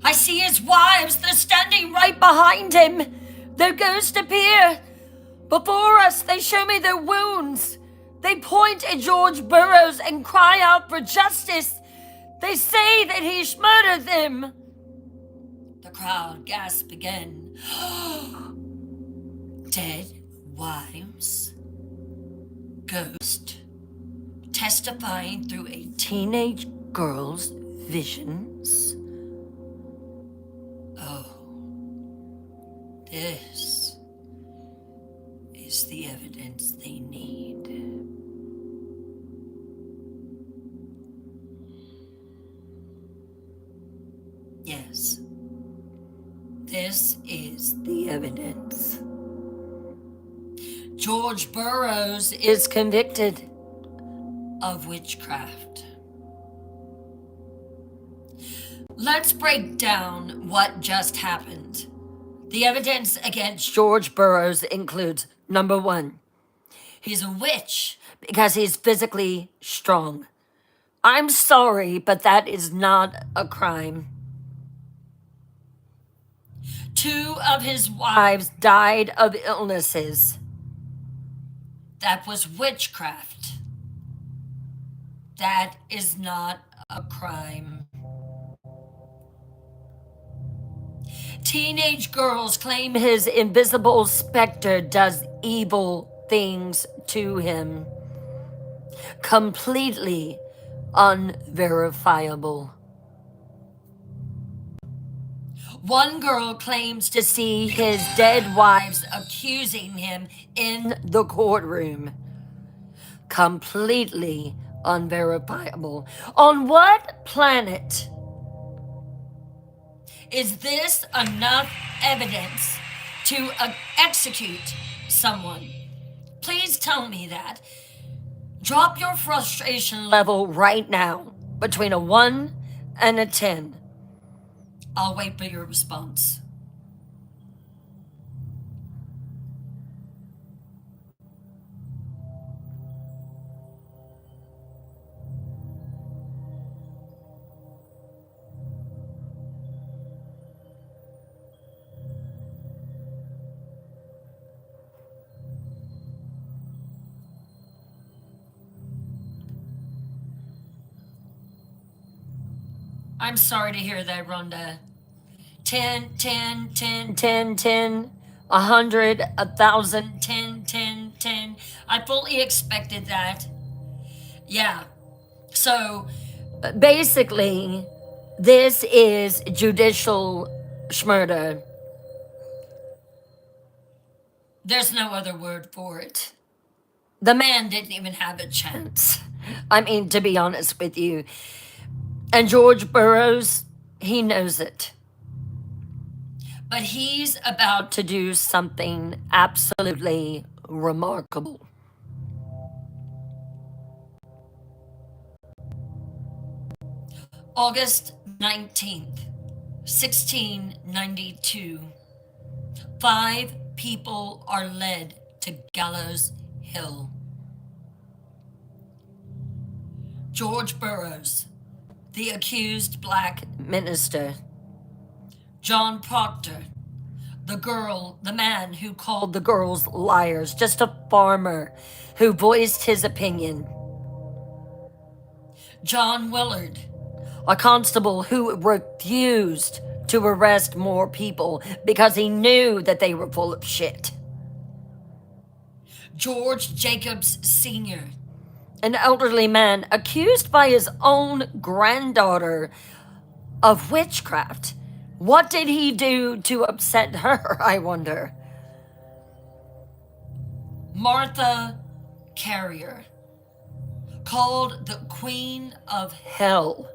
I see his wives. They're standing right behind him. Their ghosts appear. Before us, they show me their wounds. They point at George Burroughs and cry out for justice. They say that he murdered them. The crowd gasped again. Dead wives? Ghost? Testifying through a teenage girl's visions? Oh, this is the evidence they need. Yes, this is the evidence. George Burroughs is convicted of witchcraft. Let's break down what just happened. The evidence against George Burroughs includes, number one, he's a witch because he's physically strong. I'm sorry, but that is not a crime. Two of his wives died of illnesses. That was witchcraft. That is not a crime. Teenage girls claim his invisible specter does evil things to him. Completely unverifiable. One girl claims to see his dead wives accusing him in the courtroom. Completely unverifiable. On what planet is this enough evidence to execute someone? Please tell me that. Drop your frustration level right now between a 1 and a 10. I'll wait for your response. I'm sorry to hear that, Rhonda. 10, 10, 10, 10, 10, 100, 1,000, 10, 10, 10. I fully expected that. Yeah. So basically, this is judicial schmurder. There's no other word for it. The man didn't even have a chance. I mean, to be honest with you. And George Burroughs, he knows it. But he's about to do something absolutely remarkable. August 19th, 1692. 5 people are led to Gallows Hill. George Burroughs, the accused black minister. John Proctor, the man who called the girls liars, just a farmer who voiced his opinion. John Willard, a constable who refused to arrest more people because he knew that they were full of shit. George Jacobs Sr., an elderly man accused by his own granddaughter of witchcraft. What did he do to upset her, I wonder? Martha Carrier, called the Queen of Hell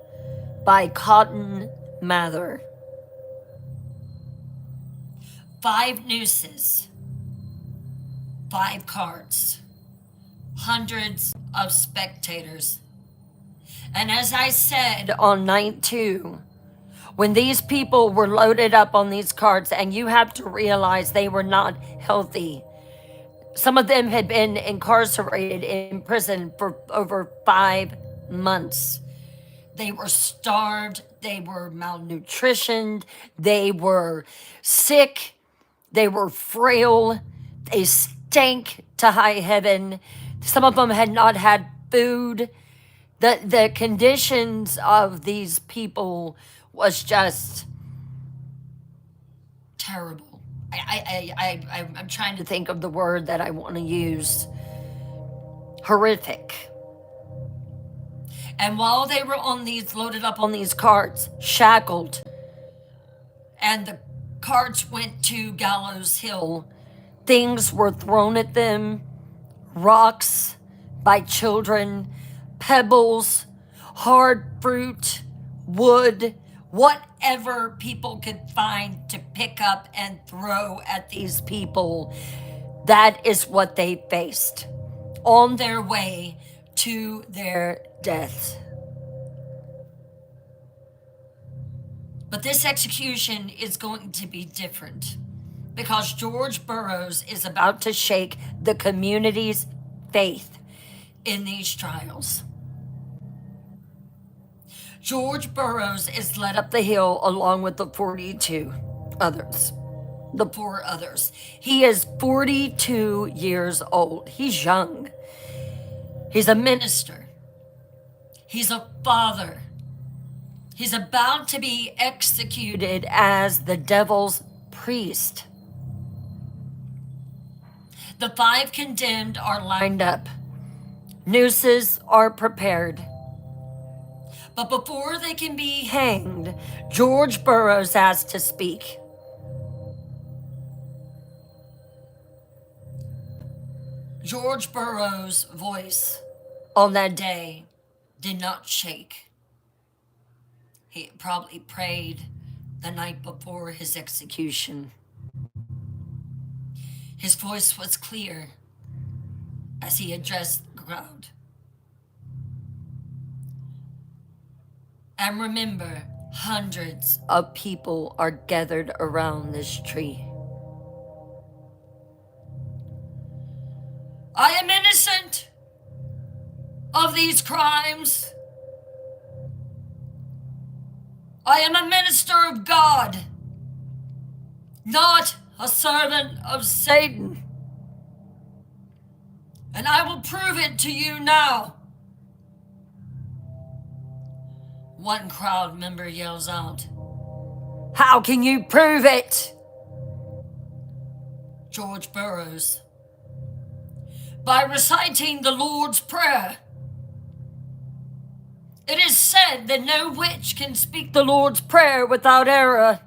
by Cotton Mather. 5 nooses, 5 carts, hundreds of spectators. And as I said on night 2, when these people were loaded up on these carts, and you have to realize they were not healthy. Some of them had been incarcerated in prison for over 5 months. They were starved, they were malnutritioned, they were sick, they were frail, they stank to high heaven. Some of them had not had food. The conditions of these people was just terrible. I'm trying to think of the word that I want to use. Horrific. And while they were loaded up on these carts, shackled, and the carts went to Gallows Hill, things were thrown at them, rocks by children, pebbles, hard fruit, wood, whatever people could find to pick up and throw at these people. That is what they faced on their way to their death. But this execution is going to be different because George Burroughs is about to shake the community's faith in these trials. George Burroughs is led up the hill along with the 42 others, the 4 others. He is 42 years old. He's young. He's a minister. He's a father. He's about to be executed as the devil's priest. The 5 condemned are lined up. Nooses are prepared. But before they can be hanged, George Burroughs has to speak. George Burroughs' voice on that day did not shake. He probably prayed the night before his execution. His voice was clear as he addressed the crowd. And remember, hundreds of people are gathered around this tree. I am innocent of these crimes. I am a minister of God, not a servant of Satan. And I will prove it to you now. One crowd member yells out, "How can you prove it?" George Burroughs, "By reciting the Lord's Prayer. It is said that no witch can speak the Lord's Prayer without error.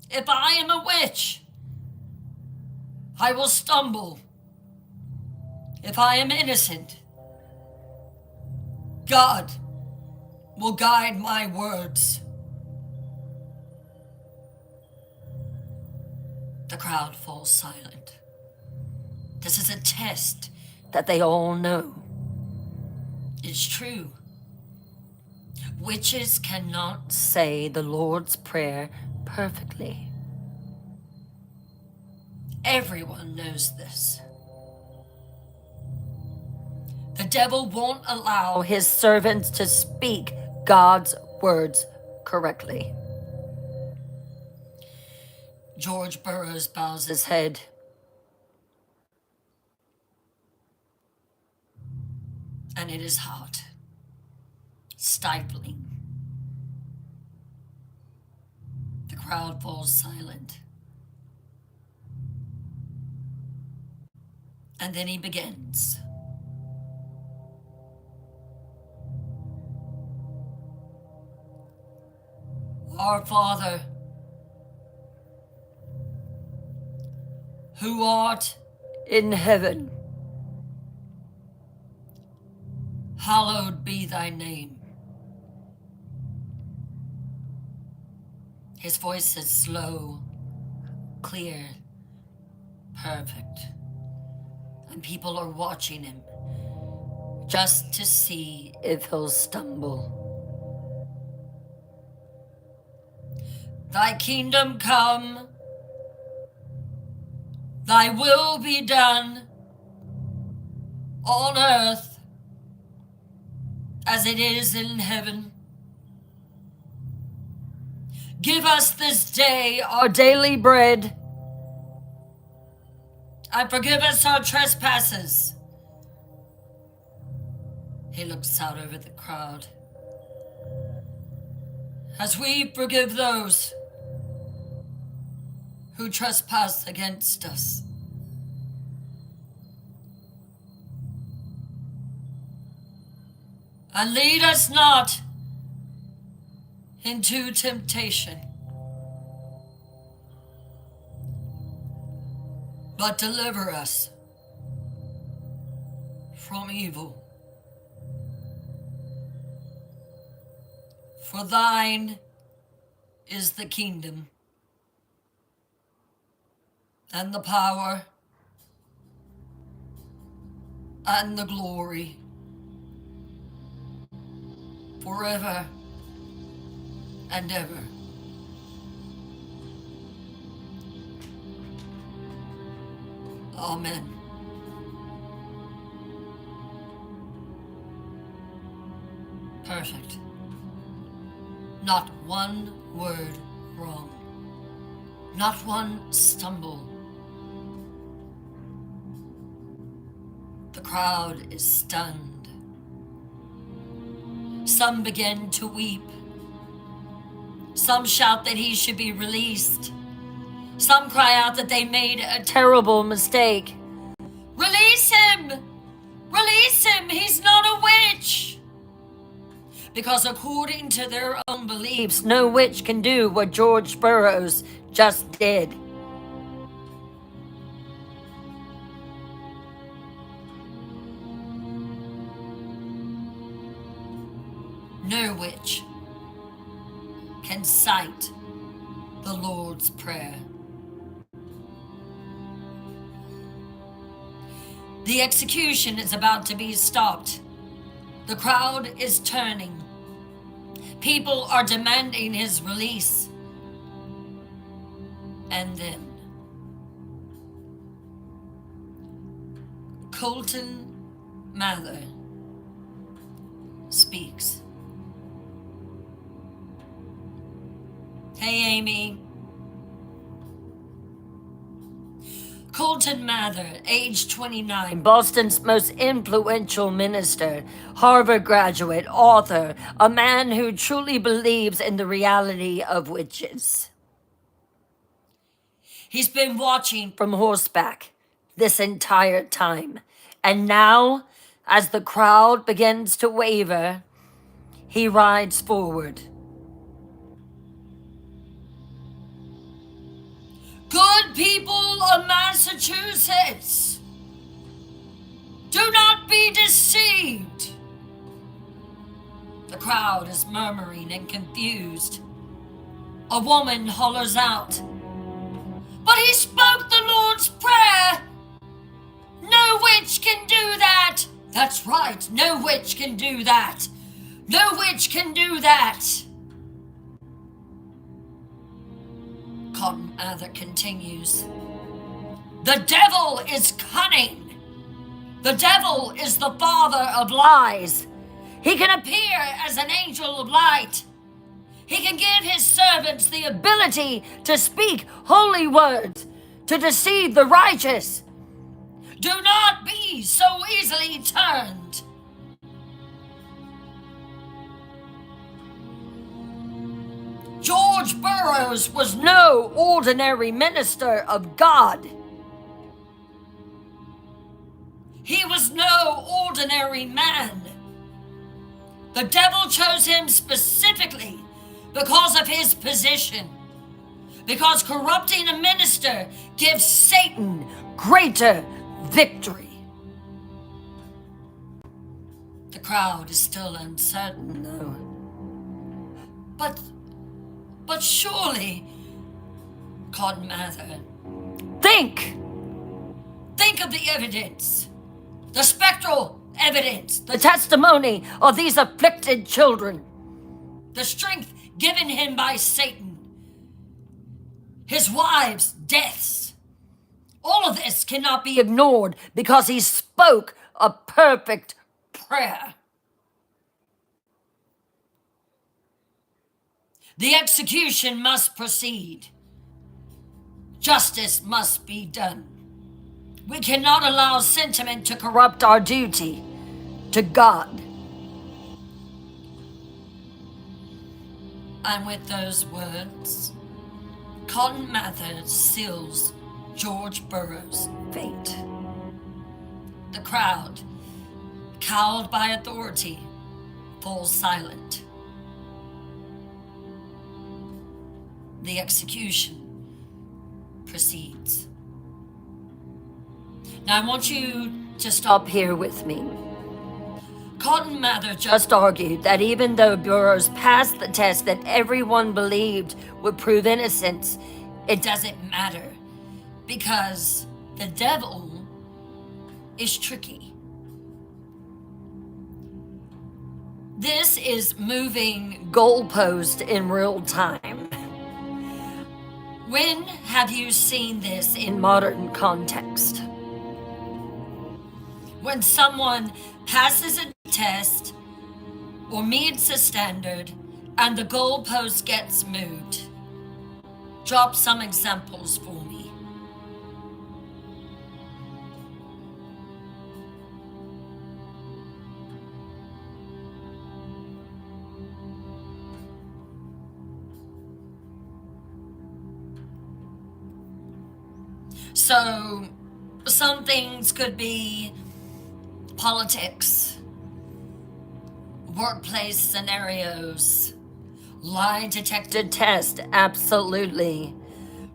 If I am a witch, I will stumble. If I am innocent, God will guide my words." The crowd falls silent. This is a test that they all know. It's true. Witches cannot say the Lord's Prayer perfectly. Everyone knows this. The devil won't allow his servants to speak God's words correctly. George Burroughs bows his head. And it is hot, stifling. The crowd falls silent. And then he begins. Our Father, who art in heaven, hallowed be thy name. His voice is slow, clear, perfect. And people are watching him just to see if he'll stumble. Thy kingdom come, thy will be done on earth as it is in heaven. Give us this day our daily bread, and forgive us our trespasses. He looks out over the crowd. As we forgive those who trespass against us. And lead us not into temptation, but deliver us from evil. For thine is the kingdom, and the power, and the glory, forever and ever. Amen. Perfect. Not one word wrong. Not one stumble. The crowd is stunned. Some begin to weep. Some shout that he should be released. Some cry out that they made a terrible mistake. Release him! Release him! He's not a witch! Because according to their own beliefs, no witch can do what George Burroughs just did. No witch can cite the Lord's Prayer. The execution is about to be stopped. The crowd is turning. People are demanding his release. And then Colton Mather speaks. Hey, Amy. Colton Mather, age 29, Boston's most influential minister, Harvard graduate, author, a man who truly believes in the reality of witches. He's been watching from horseback this entire time. And now, as the crowd begins to waver, he rides forward. Good people of Massachusetts, do not be deceived. The crowd is murmuring and confused. A woman hollers out, "But he spoke the Lord's Prayer! No witch can do that!" That's right, no witch can do that. No witch can do that. Cotton Mather continues. The devil is cunning. The devil is the father of lies. He can appear as an angel of light. He can give his servants the ability to speak holy words, to deceive the righteous. Do not be so easily turned. George Burroughs was no ordinary minister of God. He was no ordinary man. The devil chose him specifically because of his position. Because corrupting a minister gives Satan greater victory. The crowd is still uncertain, though. But surely, Cotton Mather, think of the evidence, the spectral evidence, the testimony of these afflicted children, the strength given him by Satan, his wives' deaths. All of this cannot be ignored because he spoke a perfect prayer. The execution must proceed. Justice must be done. We cannot allow sentiment to corrupt our duty to God. And with those words, Cotton Mather seals George Burroughs' fate. The crowd, cowed by authority, falls silent. The execution proceeds. Now I want you to stop here with me. Cotton Mather just argued that even though Burroughs passed the test that everyone believed would prove innocence, it doesn't matter because the devil is tricky. This is moving goalpost in real time. When have you seen this in modern context? When someone passes a test or meets a standard and the goalpost gets moved. Drop some examples for me. So, some things could be politics, workplace scenarios, lie detector test, absolutely.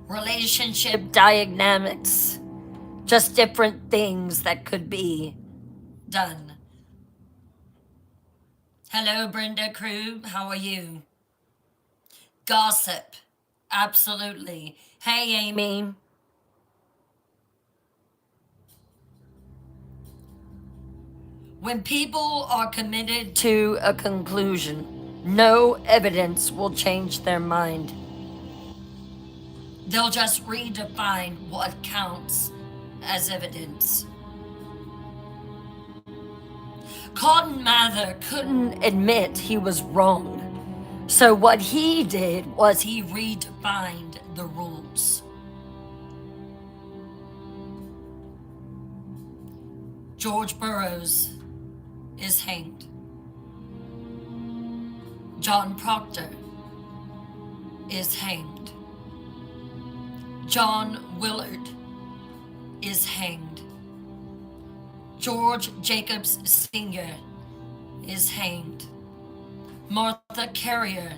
Relationship dynamics, just different things that could be done. Hello, Brenda Krug, how are you? Gossip, absolutely. Hey, Amy. When people are committed to a conclusion, no evidence will change their mind. They'll just redefine what counts as evidence. Cotton Mather couldn't admit he was wrong. So what he did was he redefined the rules. George Burroughs is hanged. John Proctor is hanged. John Willard is hanged. George Jacobs Sr. is hanged. Martha Carrier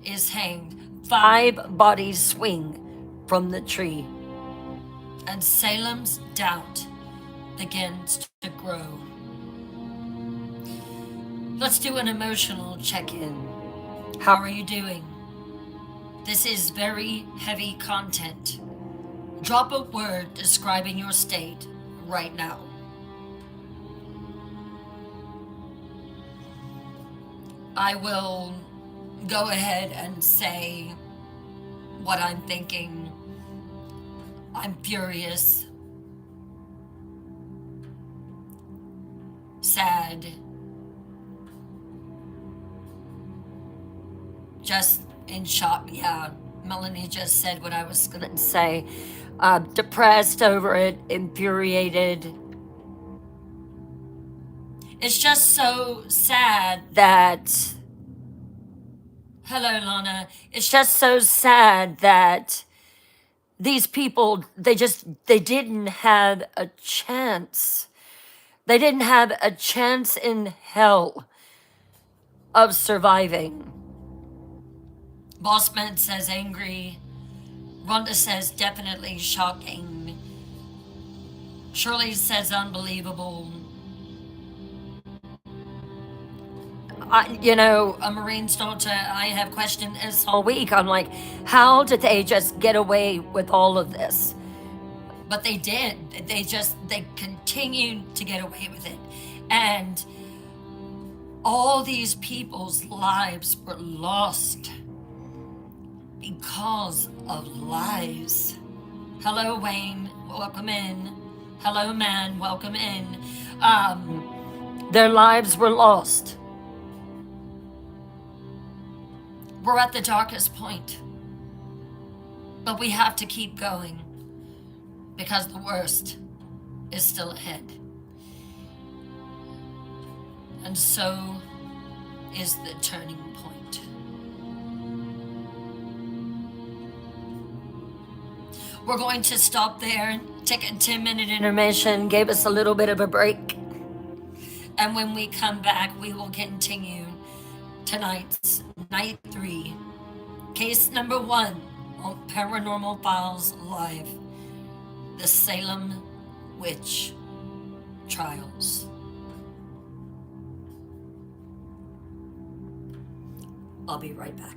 is hanged. 5 bodies swing from the tree. And Salem's doubt begins to grow. Let's do an emotional check-in. How are you doing? This is very heavy content. Drop a word describing your state right now. I will go ahead and say what I'm thinking. I'm furious, sad, just in shock. Yeah, Melanie just said what I was going to say. Depressed over it, infuriated. It's just so sad that, hello, Lana. It's just so sad that these people, they didn't have a chance. They didn't have a chance in hell of surviving. Bossman says angry. Rhonda says definitely shocking. Shirley says unbelievable. A Marine's daughter, I have questioned this all week. I'm like, how did they just get away with all of this? But they did. They continued to get away with it. And all these people's lives were lost because of lies. Hello, Wayne. Welcome in. Hello, man. Welcome in. Their lives were lost. We're at the darkest point. But we have to keep going because the worst is still ahead. And so is the turning point. We're going to stop there, take a 10-minute intermission, gave us a little bit of a break. And when we come back, we will continue tonight's night 3, case number 1 on Paranormal Files Live, the Salem Witch Trials. I'll be right back.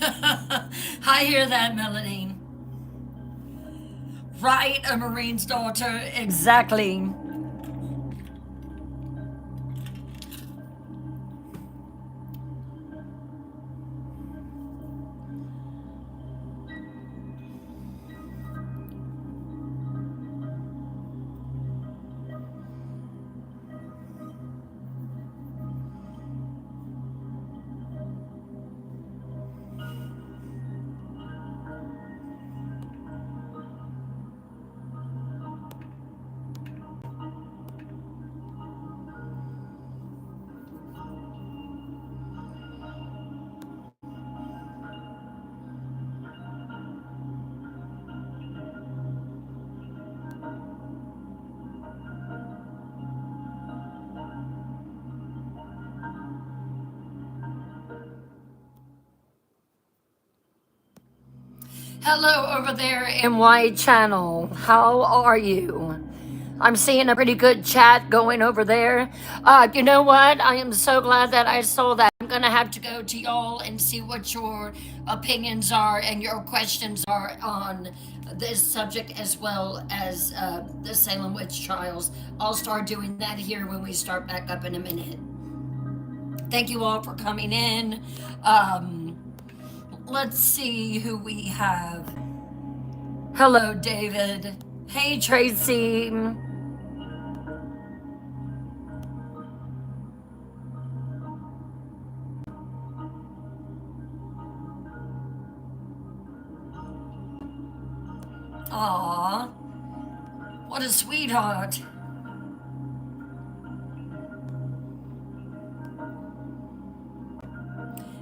I hear that, Melanie. Right, a Marine's daughter, exactly. Hello over there in White Channel. How are you? I'm seeing a pretty good chat going over there. You know what? I am so glad that I saw that. I'm gonna have to go to y'all and see what your opinions are and your questions are on this subject as well as the Salem witch trials. I'll start doing that here when we start back up in a minute. Thank you all for coming in. Let's see who we have. Hello, David. Hey, Tracy. Aw, what a sweetheart.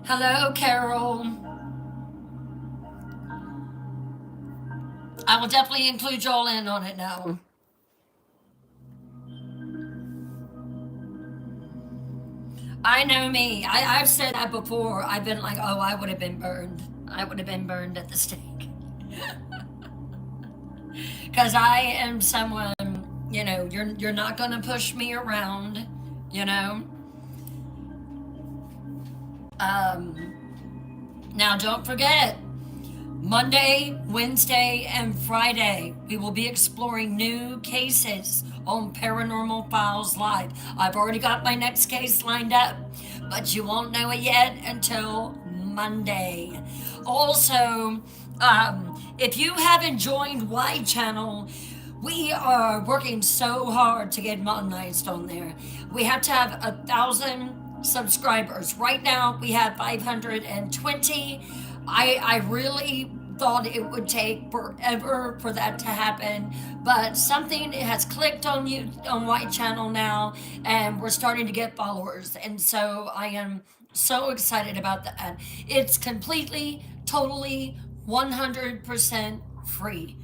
Hello, Carol. I will definitely include y'all in on it now. I know me. I've said that before. I've been like, oh, I would have been burned. I would have been burned at the stake. Because I am someone, you're not gonna push me around, you know. Now don't forget, Monday, Wednesday, and Friday, we will be exploring new cases on Paranormal Files Live. I've already got my next case lined up, but you won't know it yet until Monday. Also, if you haven't joined Y Channel, we are working so hard to get monetized on there. We have to have 1,000 subscribers. Right now, we have 520. I really thought it would take forever for that to happen, but something has clicked on you on White Channel now, and we're starting to get followers, and so I am so excited about that. It's completely, totally, 100% free.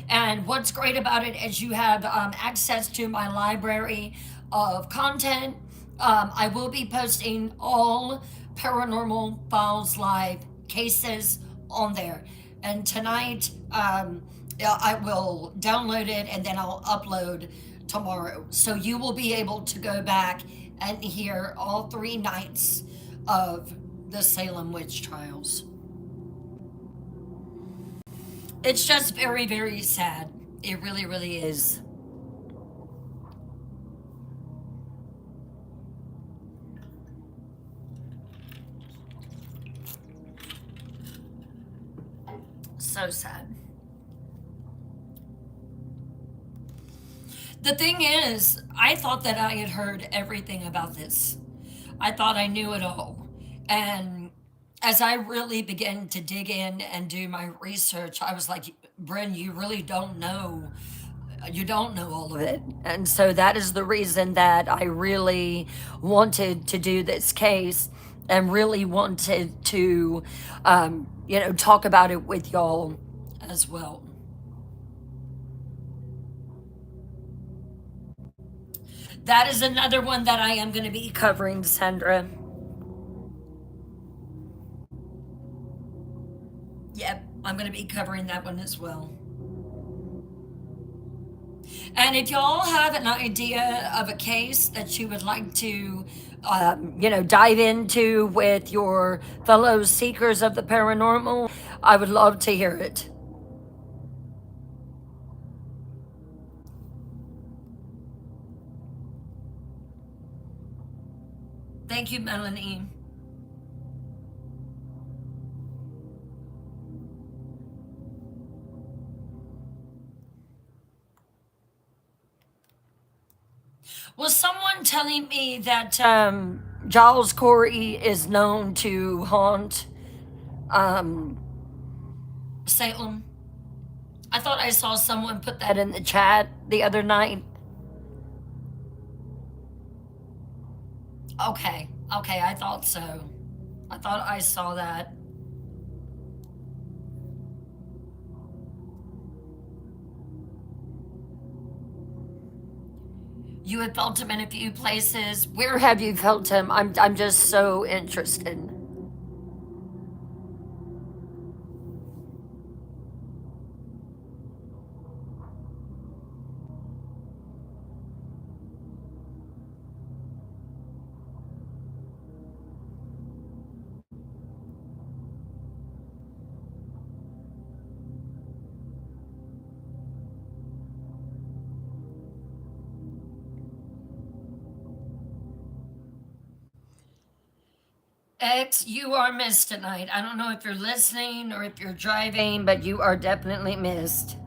And what's great about it is you have access to my library of content. I will be posting all Paranormal Files Live cases on there. And tonight, I will download it and then I'll upload tomorrow. So you will be able to go back and hear all 3 nights of the Salem witch trials. It's just very, very sad. It really, really is. So sad. The thing is, I thought that I had heard everything about this. I thought I knew it all. And as I really began to dig in and do my research, I was like, Bryn, you really don't know. You don't know all of it. And so that is the reason that I really wanted to do this case and really wanted to, talk about it with y'all as well. That is another one that I am going to be covering, Sandra. Yep, I'm going to be covering that one as well. And if y'all have an idea of a case that you would like to dive into with your fellow seekers of the paranormal, I would love to hear it. Thank you, Melanie. Was someone telling me that Giles Corey is known to haunt um, Salem? I thought I saw someone put that in the chat the other night. Okay, okay, I thought so. I thought I saw that. You have felt him in a few places. Where have you felt him? I'm just so interested. X, you are missed tonight. I don't know if you're listening or if you're driving, but you are definitely missed.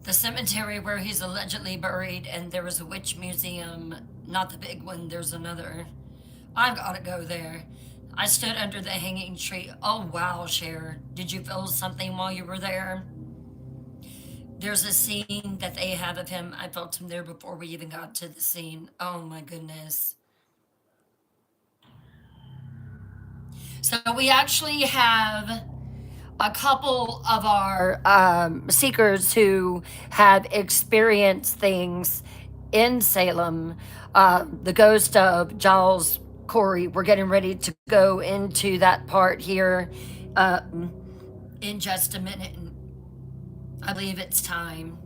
The cemetery where he's allegedly buried, and there was a witch museum, not the big one, there's another. I've got to go there. I stood under the hanging tree. Oh, wow, Cher. Did you feel something while you were there? There's a scene that they have of him. I felt him there before we even got to the scene. Oh, my goodness. So we actually have a couple of our seekers who have experienced things in Salem. The ghost of Giles Corey. We're getting ready to go into that part here in just a minute. I believe it's time.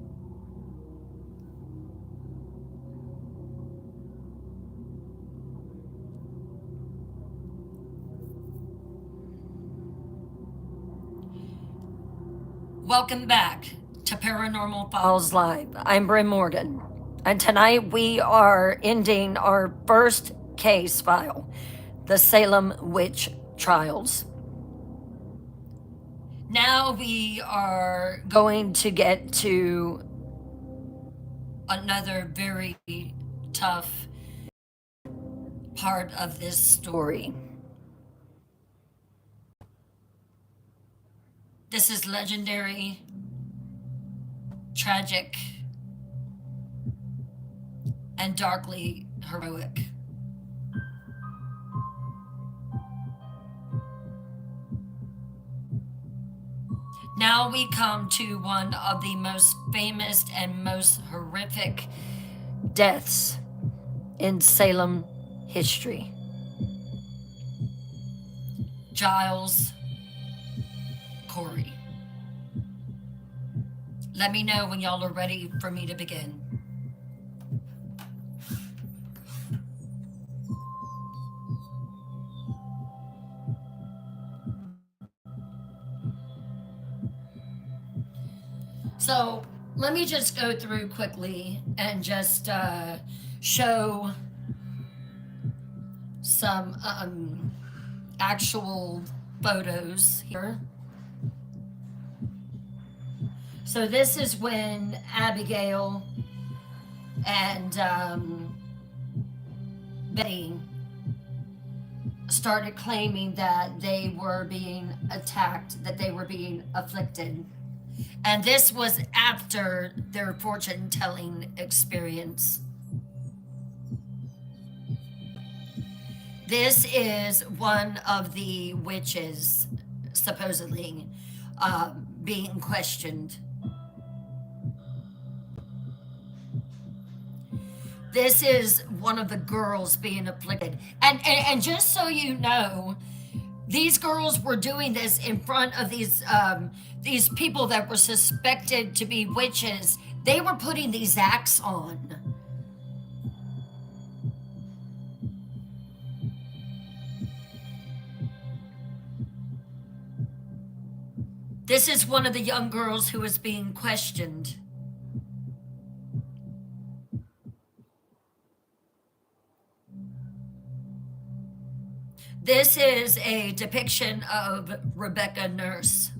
Welcome back to Paranormal Files Live. I'm Bryn Morgan, and tonight we are ending our first case file, the Salem Witch Trials. Now we are going to get to another very tough part of this story. This is legendary, tragic, and darkly heroic. Now we come to one of the most famous and most horrific deaths in Salem history. Giles Corey. Let me know when y'all are ready for me to begin. So let me just go through quickly and just show some actual photos here. So this is when Abigail and Betty started claiming that they were being attacked, that they were being afflicted. And this was after their fortune telling experience. This is one of the witches, supposedly, being questioned. This is one of the girls being afflicted. And just so you know, these girls were doing this in front of these people that were suspected to be witches. They were putting these acts on. This is one of the young girls who is being questioned. This is a depiction of Rebecca Nurse.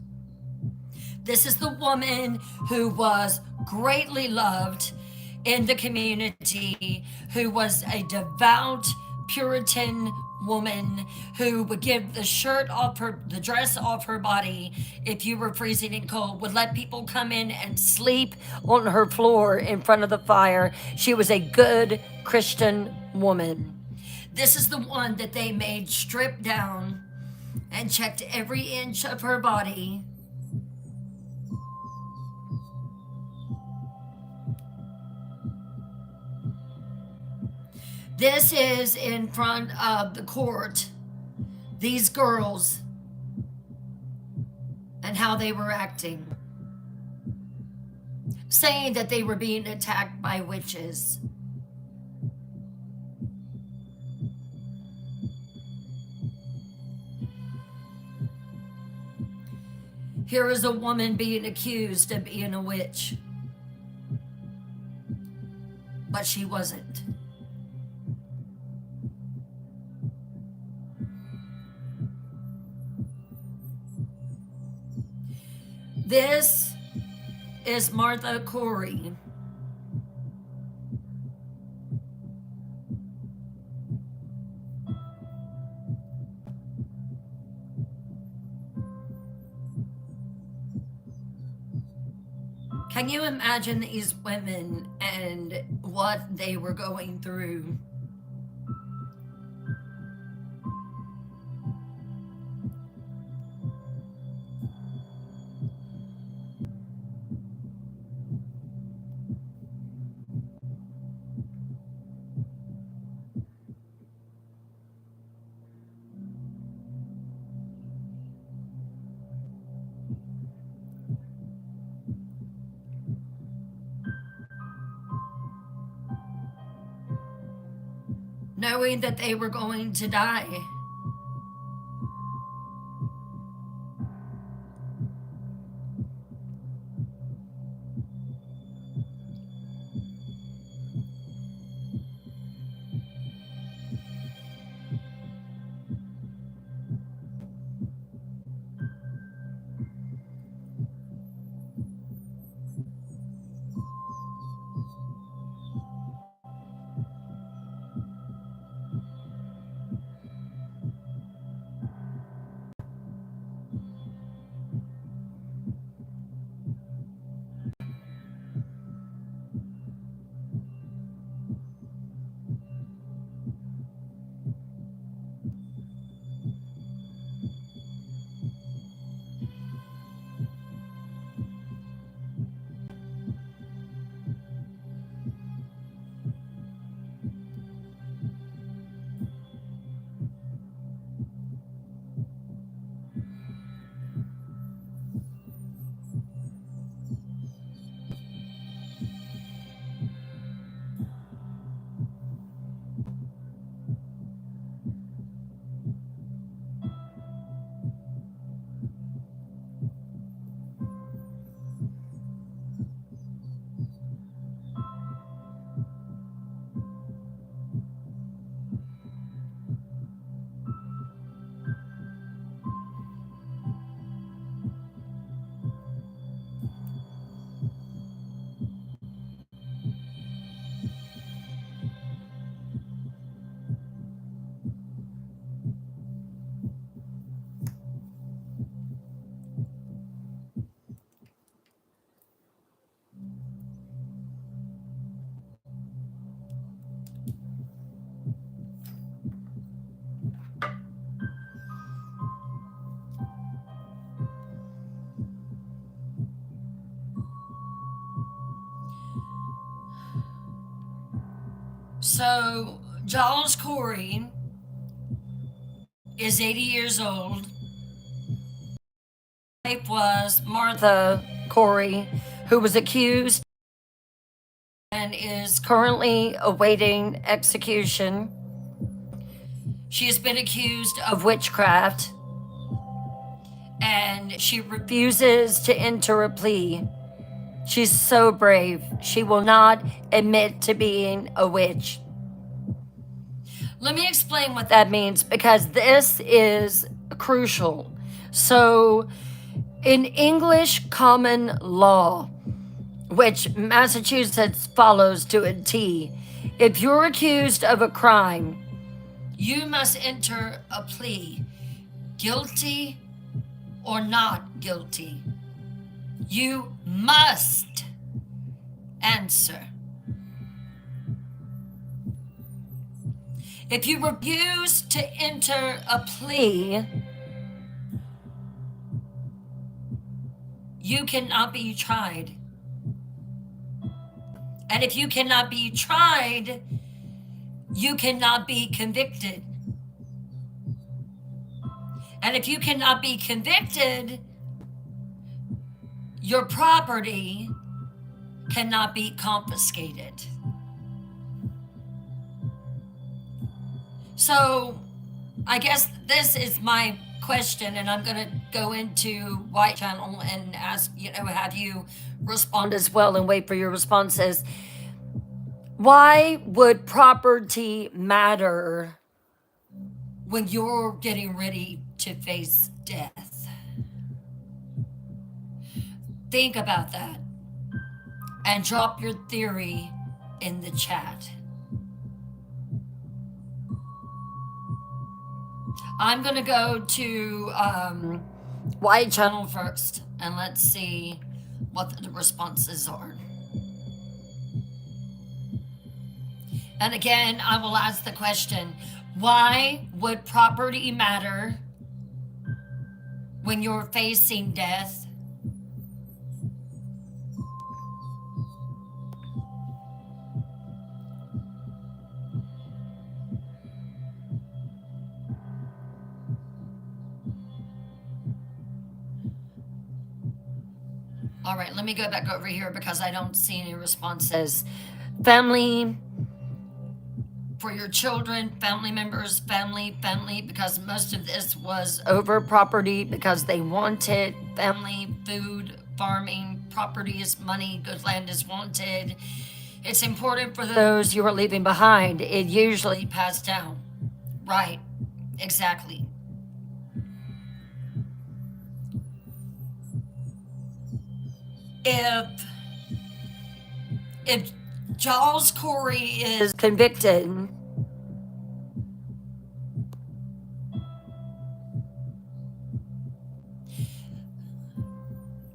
This is the woman who was greatly loved in the community, who was a devout Puritan woman who would give the dress off her body if you were freezing and cold, would let people come in and sleep on her floor in front of the fire. She was a good Christian woman. This is the one that they made strip down and checked every inch of her body. This is in front of the court. These girls and how they were acting, saying that they were being attacked by witches. Here is a woman being accused of being a witch, but she wasn't. This is Martha Corey. Can you imagine these women and what they were going through? Knowing that they were going to die. So, Giles Corey is 80 years old. Wife was Martha Corey, who was accused and is currently awaiting execution. She has been accused of witchcraft and she refuses to enter a plea. She's so brave. She will not admit to being a witch. Let me explain what that means because this is crucial. So, in English common law, which Massachusetts follows to a T, if you're accused of a crime, you must enter a plea, guilty or not guilty. You must answer. If you refuse to enter a plea, you cannot be tried. And if you cannot be tried, you cannot be convicted. And if you cannot be convicted, your property cannot be confiscated. So I guess this is my question, and I'm going to go into White Channel and ask, have you respond as well and wait for your responses. Why would property matter when you're getting ready to face death? Think about that and drop your theory in the chat. I'm going to go to White Channel first, and let's see what the responses are. And again, I will ask the question, why would property matter when you're facing death? All right, let me go back over here because I don't see any responses. Family, for your children, family members, family, because most of this was over property because they wanted family, food, farming, property is money, good land is wanted. It's important for those you are leaving behind. It usually passed down. Right, exactly. If Giles Corey is convicted,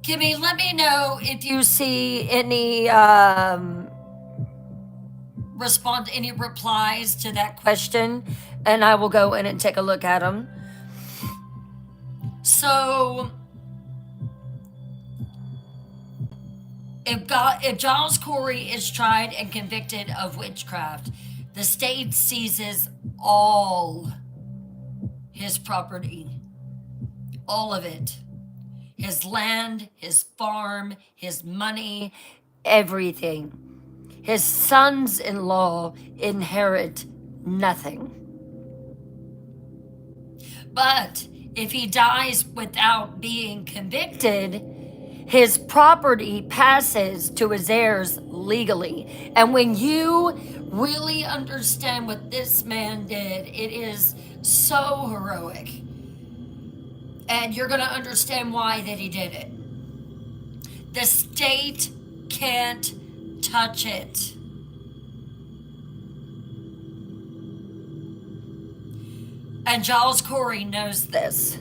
Kimmy, let me know if you see any any replies to that question, and I will go in and take a look at them. So if Giles Corey is tried and convicted of witchcraft, the state seizes all his property, all of it. His land, his farm, his money, everything. His sons-in-law inherit nothing. But if he dies without being convicted, his property passes to his heirs legally. And when you really understand what this man did, it is so heroic. And you're going to understand why that he did it. The state can't touch it. And Giles Corey knows this.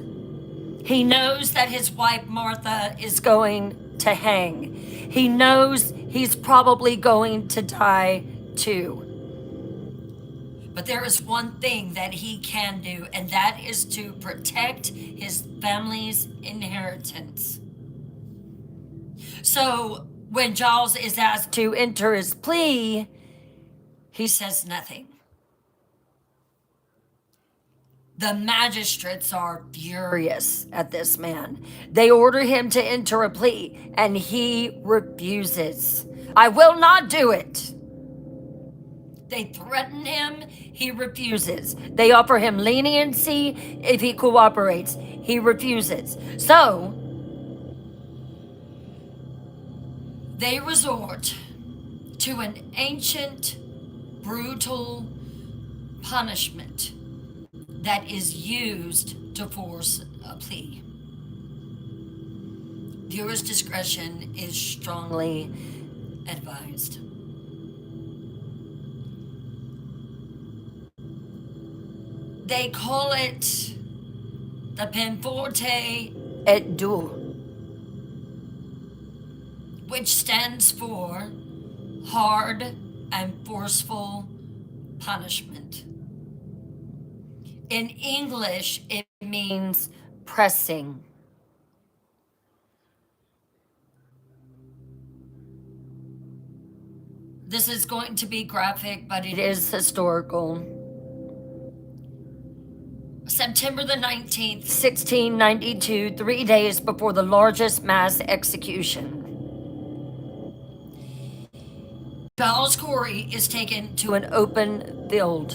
He knows that his wife Martha is going to hang. He knows he's probably going to die too. But there is one thing that he can do, and that is to protect his family's inheritance. So when Giles is asked to enter his plea, He says nothing. The magistrates are furious at this man. They order him to enter a plea, and he refuses. I will not do it. They threaten him. He refuses. They offer him leniency if he cooperates. He refuses. So they resort to an ancient, brutal punishment that is used to force a plea. Viewer's discretion is strongly advised. They call it the peine forte et dure, which stands for hard and forceful punishment. In English, it means pressing. This is going to be graphic, but it is historical. September the 19th, 1692, 3 days before the largest mass execution, Giles Corey is taken to an open field.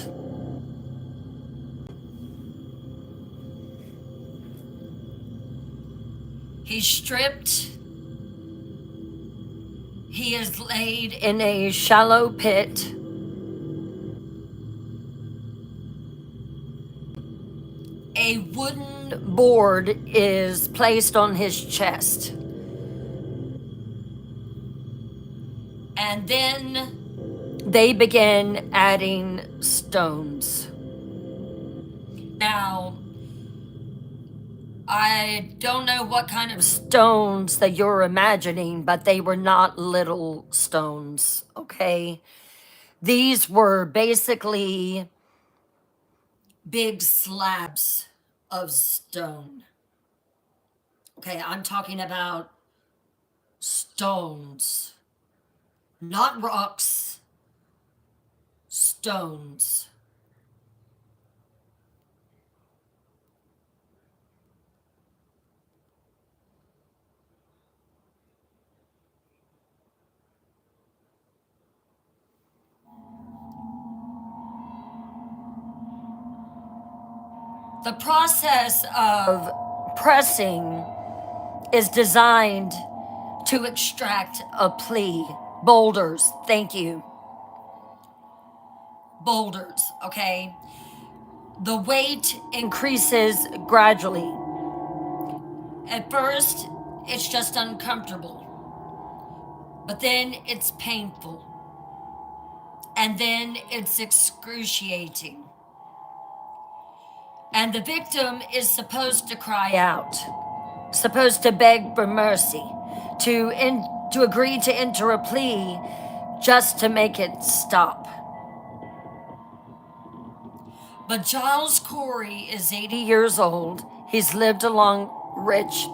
He's stripped. He is laid in a shallow pit. A wooden board is placed on his chest. And then they begin adding stones. Now, I don't know what kind of stones that you're imagining, but they were not little stones, okay? These were basically big slabs of stone. Okay, I'm talking about stones, not rocks, stones. The process of pressing is designed to extract a plea. Boulders, thank you. Boulders, okay? The weight increases gradually. At first, it's just uncomfortable, but then it's painful, and then it's excruciating. And the victim is supposed to cry out, supposed to beg for mercy, to agree to enter a plea just to make it stop. But Giles Corey is 80 years old. He's lived a long, rich,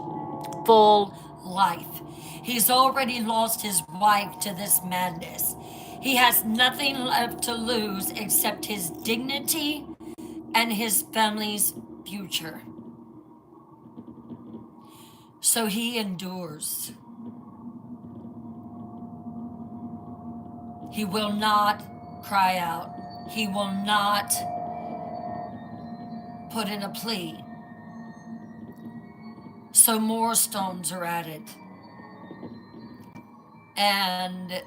full life. He's already lost his wife to this madness. He has nothing left to lose except his dignity and his family's future. So he endures. He will not cry out. He will not put in a plea. So more stones are added. And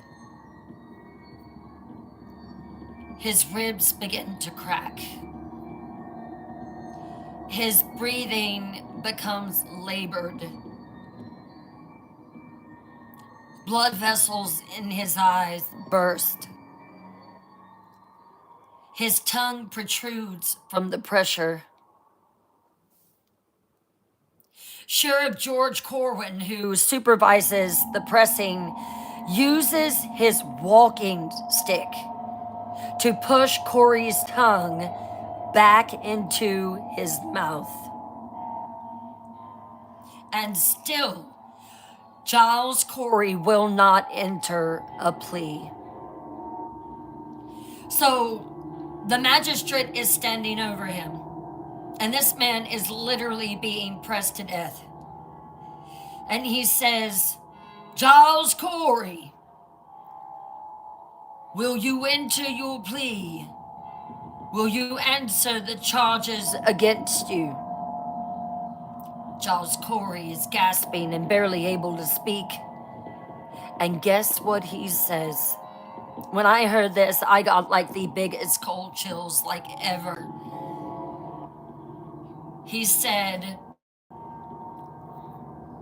his ribs begin to crack. His breathing becomes labored. Blood vessels in his eyes burst. His tongue protrudes from the pressure. Sheriff George Corwin, who supervises the pressing, uses his walking stick to push Corey's tongue back into his mouth. And still, Giles Corey will not enter a plea. So the magistrate is standing over him, and this man is literally being pressed to death. And he says, Giles Corey, will you enter your plea? Will you answer the charges against you? Giles Corey is gasping and barely able to speak. And guess what he says? When I heard this, I got like the biggest cold chills like ever. He said,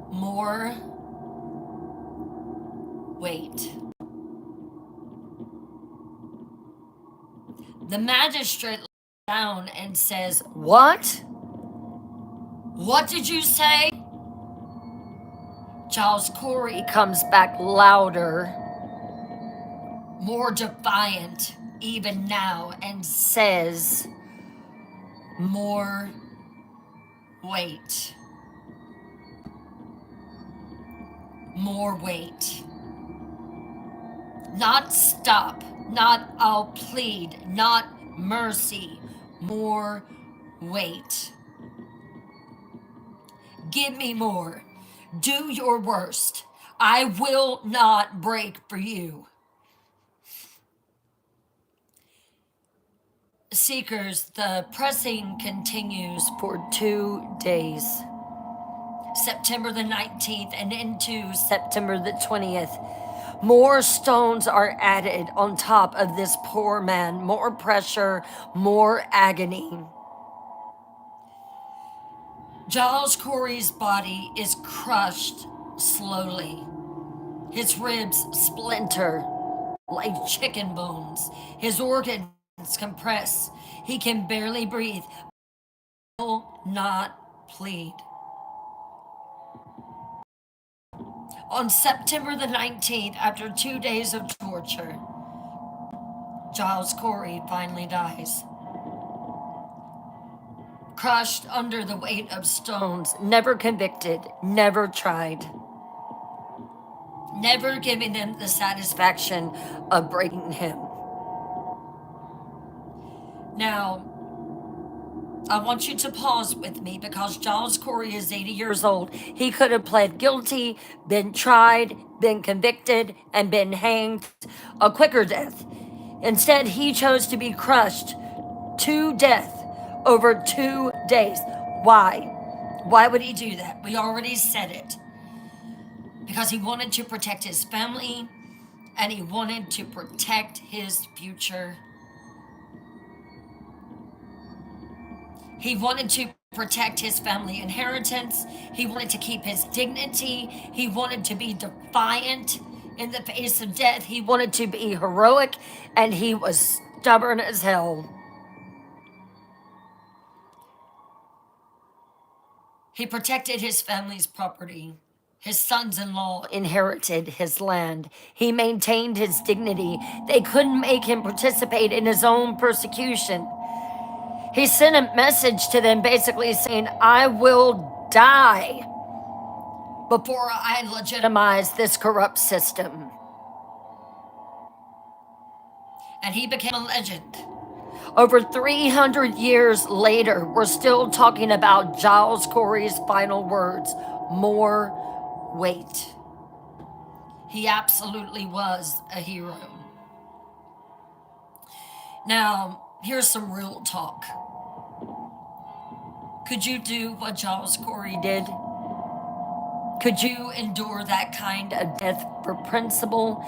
more wait. The magistrate looks down and says, what? What did you say? Giles Corey comes back louder, more defiant even now, and says, more wait. More wait. Not stop, not I'll plead, not mercy. More wait. Give me more. Do your worst. I will not break for you. Seekers, the pressing continues for 2 days. September the 19th and into September the 20th. More stones are added on top of this poor man. More pressure, more agony. Giles Corey's body is crushed slowly. His ribs splinter like chicken bones. His organs compress. He can barely breathe. Will not plead. On September the 19th, after 2 days of torture, Giles Corey finally dies. Crushed under the weight of stones, never convicted, never tried, never giving them the satisfaction of breaking him. Now, I want you to pause with me because Giles Corey is 80 years old. He could have pled guilty, been tried, been convicted, and been hanged a quicker death. Instead, he chose to be crushed to death over 2 days. Why? Why would he do that? We already said it. Because he wanted to protect his family and he wanted to protect his future. He wanted to protect his family inheritance. He wanted to keep his dignity. He wanted to be defiant in the face of death. He wanted to be heroic, and he was stubborn as hell. He protected his family's property. His sons-in-law inherited his land. He maintained his dignity. They couldn't make him participate in his own persecution. He sent a message to them basically saying, I will die before I legitimize this corrupt system. And he became a legend. Over 300 years later, we're still talking about Giles Corey's final words, more wait. He absolutely was a hero. Now, here's some real talk. Could you do what Giles Corey did? Could you endure that kind of death for principle?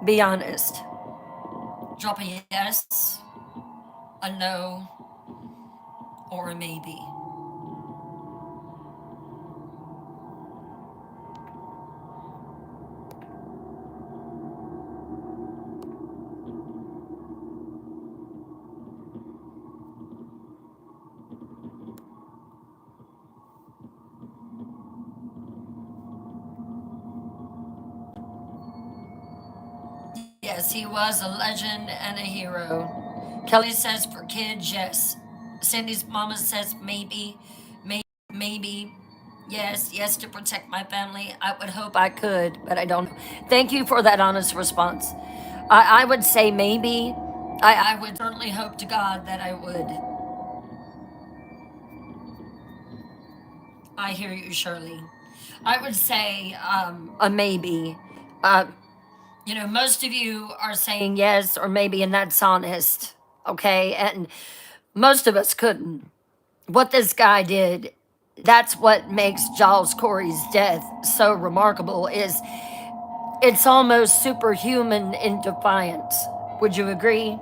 Be honest. Drop a yes, a no, or a maybe. Yes, he was a legend and a hero. Kelly says for kids, yes. Cindy's mama says maybe, maybe. Yes, to protect my family. I would hope I could, but I don't. Thank you for that honest response. I would say maybe, I would certainly hope to God that I would. I hear you, Shirley. I would say a maybe. Uh, most of you are saying yes or maybe, and that's honest. Okay. And most of us couldn't. What this guy did, that's what makes Giles Corey's death so remarkable, is it's almost superhuman in defiance. Would you agree?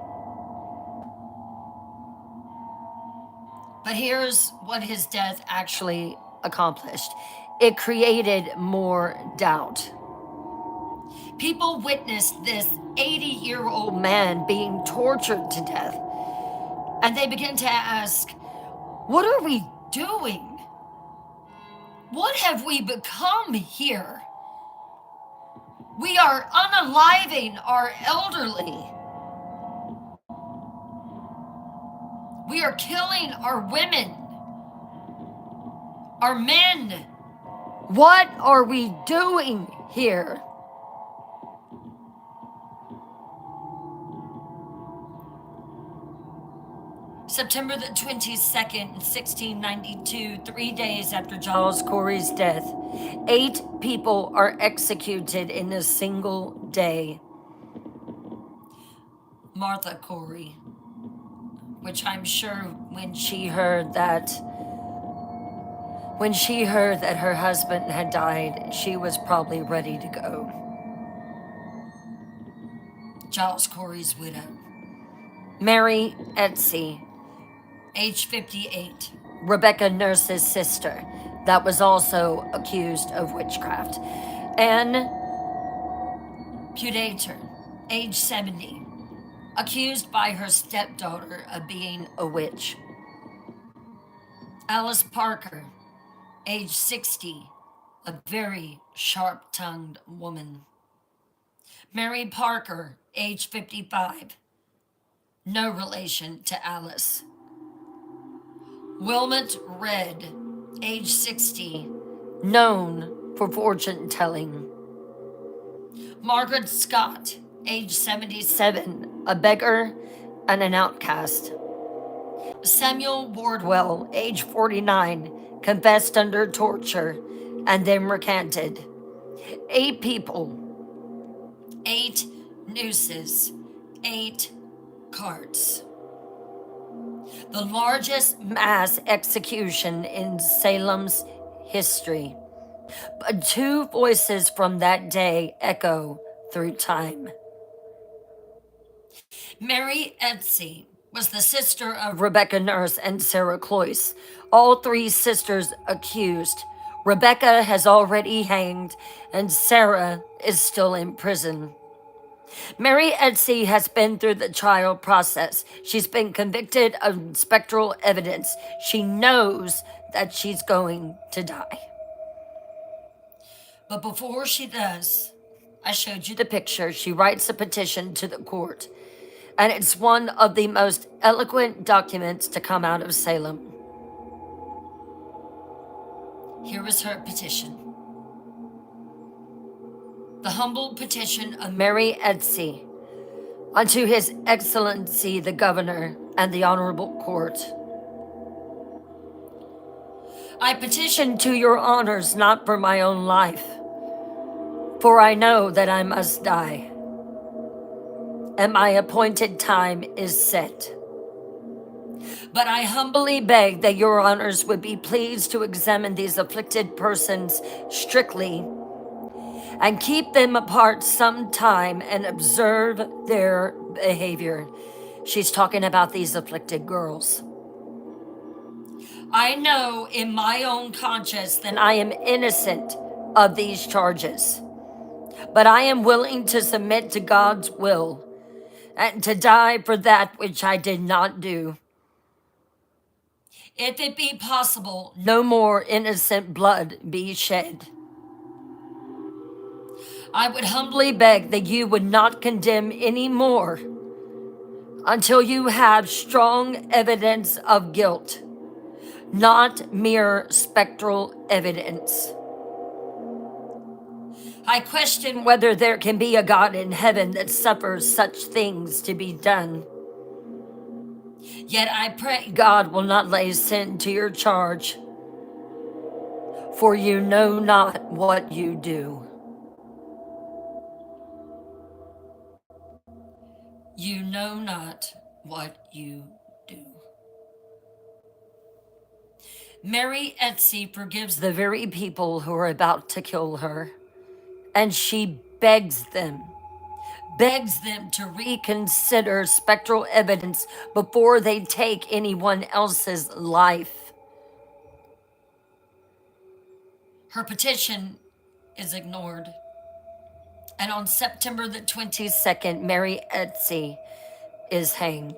But here's what his death actually accomplished. It created more doubt. People witnessed this 80-year-old man being tortured to death, and they began to ask, what are we doing? What have we become here? We are unaliving our elderly. We are killing our women, our men. What are we doing here? September the 22nd, 1692, 3 days after Giles Corey's death, 8 people are executed in a single day. Martha Corey, which I'm sure when she heard that her husband had died, she was probably ready to go. Giles Corey's widow, Mary Etsy, age 58, Rebecca Nurse's sister, that was also accused of witchcraft. Anne Pudator, age 70, accused by her stepdaughter of being a witch. Alice Parker, age 60, a very sharp-tongued woman. Mary Parker, age 55, no relation to Alice. Wilmot Red, age 60, known for fortune telling. Margaret Scott, age 77, a beggar and an outcast. Samuel Wardwell, age 49, confessed under torture and then recanted. 8 people, 8 nooses, 8 carts. The largest mass execution in Salem's history. But 2 voices from that day echo through time. Mary Etsy was the sister of Rebecca Nurse and Sarah Cloyce, all 3 sisters accused. Rebecca has already hanged, and Sarah is still in prison. Mary Etsy has been through the trial process. She's been convicted of spectral evidence. She knows that she's going to die. But before she does, I showed you the picture. She writes a petition to the court, and it's one of the most eloquent documents to come out of Salem. Here was her petition. The humble petition of Mary Etsy unto His Excellency the Governor and the Honorable Court. I petition to your honors not for my own life, for I know that I must die, and my appointed time is set. But I humbly beg that your honors would be pleased to examine these afflicted persons strictly and keep them apart some time and observe their behavior. She's talking about these afflicted girls. I know in my own conscience that I am innocent of these charges, but I am willing to submit to God's will and to die for that which I did not do. If it be possible, no more innocent blood be shed. I would humbly beg that you would not condemn any more until you have strong evidence of guilt, not mere spectral evidence. I question whether there can be a God in heaven that suffers such things to be done. Yet I pray God will not lay sin to your charge, for you know not what you do. You know not what you do. Mary Etsy forgives the very people who are about to kill her, and she begs them to reconsider spectral evidence before they take anyone else's life. Her petition is ignored. And on September the 22nd, Mary Etsy is hanged.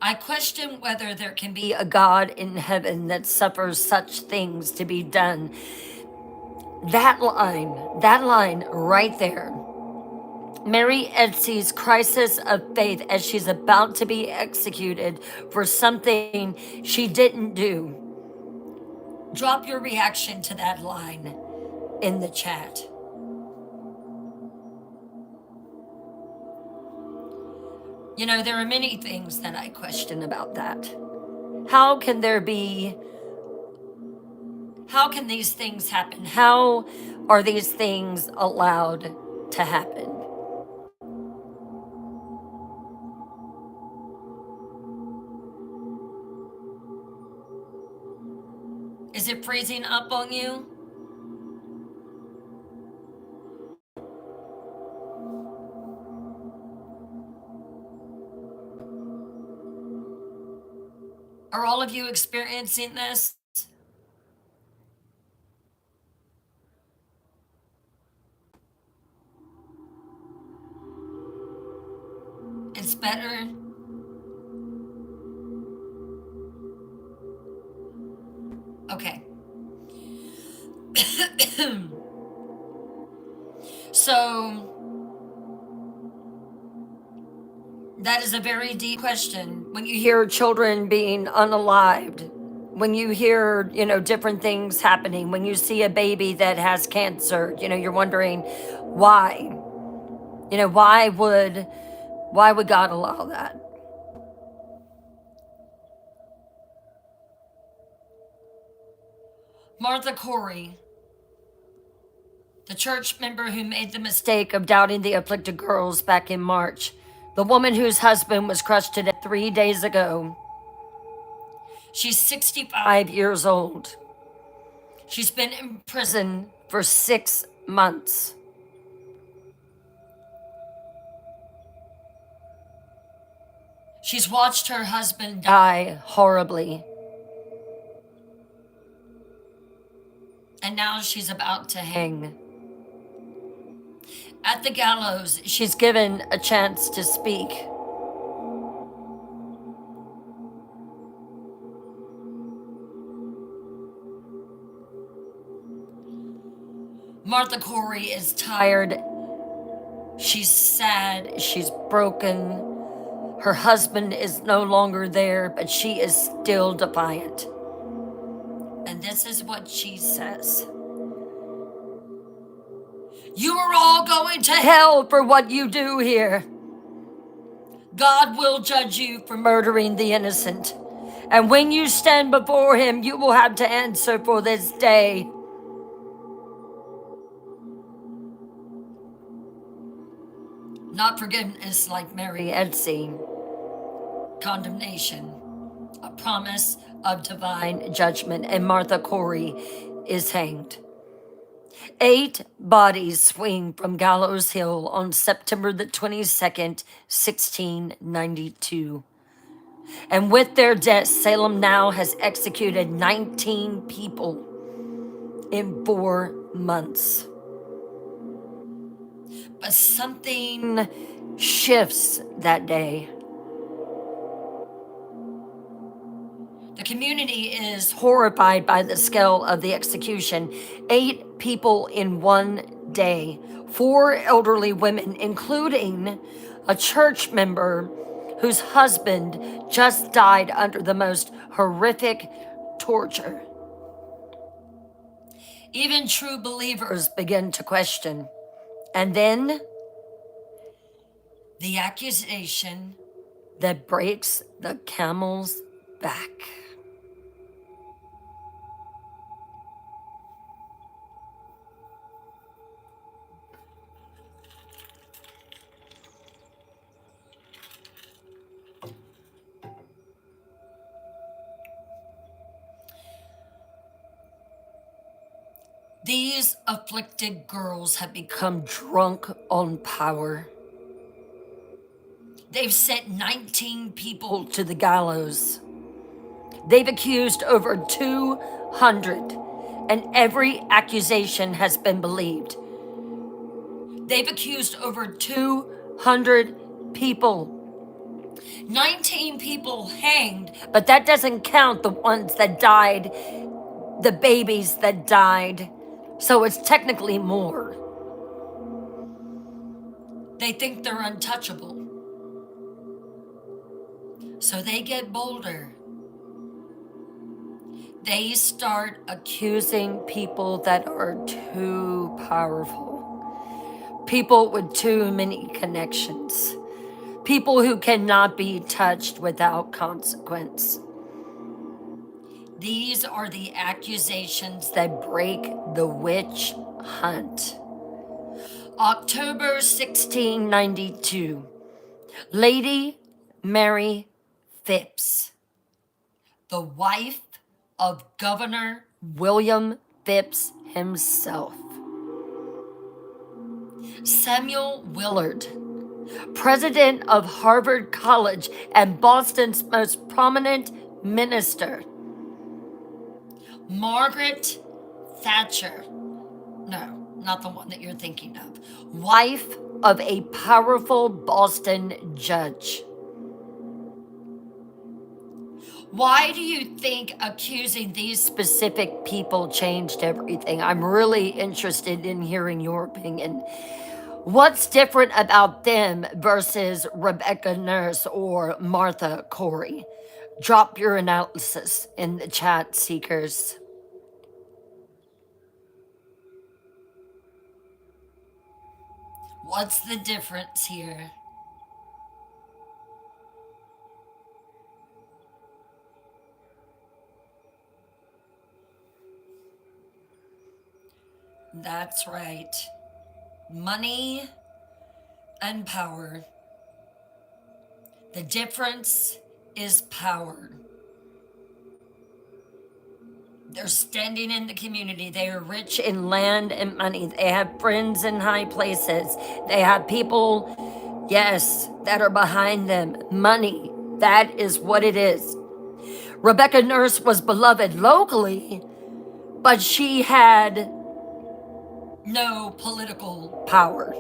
I question whether there can be a God in heaven that suffers such things to be done. That line right there. Mary Etsy's crisis of faith as she's about to be executed for something she didn't do. Drop your reaction to that line in the chat. You know, there are many things that I question about that. How can these things happen? How are these things allowed to happen? Is it freezing up on you? Are all of you experiencing this? It's better. Okay. So, that is a very deep question. When you hear children being unalived, when you hear, different things happening, when you see a baby that has cancer, you're wondering why. Why would God allow that? Martha Corey, the church member who made the mistake of doubting the afflicted girls back in March, the woman whose husband was crushed to death 3 days ago. She's 65 years old. She's been in prison for 6 months. She's watched her husband die horribly. And now she's about to hang. At the gallows, she's given a chance to speak. Martha Corey is tired. She's sad. She's broken. Her husband is no longer there, but she is still defiant. And this is what she says. You are all going to hell for what you do here. God will judge you for murdering the innocent. And when you stand before him, you will have to answer for this day. Not forgiveness like Mary Etsy. Condemnation. A promise of divine judgment. And Martha Corey is hanged. 8 bodies swing from Gallows Hill on September the 22nd, 1692. And with their deaths, Salem now has executed 19 people in 4 months. But something shifts that day. The community is horrified by the scale of the execution. 8 people in one day. 4 elderly women, including a church member whose husband just died under the most horrific torture. Even true believers begin to question. And then the accusation that breaks the camel's back. These afflicted girls have become drunk on power. They've sent 19 people to the gallows. They've accused over 200, and every accusation has been believed. They've accused over 200 people. 19 people hanged, but that doesn't count the ones that died, the babies that died. So it's technically more. They think they're untouchable. So they get bolder. They start accusing people that are too powerful. People with too many connections. People who cannot be touched without consequence. These are the accusations that break the witch hunt. October 1692. Lady Mary Phipps, the wife of Governor William Phipps himself. Samuel Willard, president of Harvard College and Boston's most prominent minister. Margaret Thatcher, no, not the one that you're thinking of, wife of a powerful Boston judge. Why do you think accusing these specific people changed everything? I'm really interested in hearing your opinion. What's different about them versus Rebecca Nurse or Martha Corey? Drop your analysis in the chat, seekers. What's the difference here? That's right. Money and power. The difference is power. They're standing in the community. They are rich in land and money. They have friends in high places. They have people, yes, that are behind them. Money. That is what it is. Rebecca Nurse was beloved locally, but she had no political power.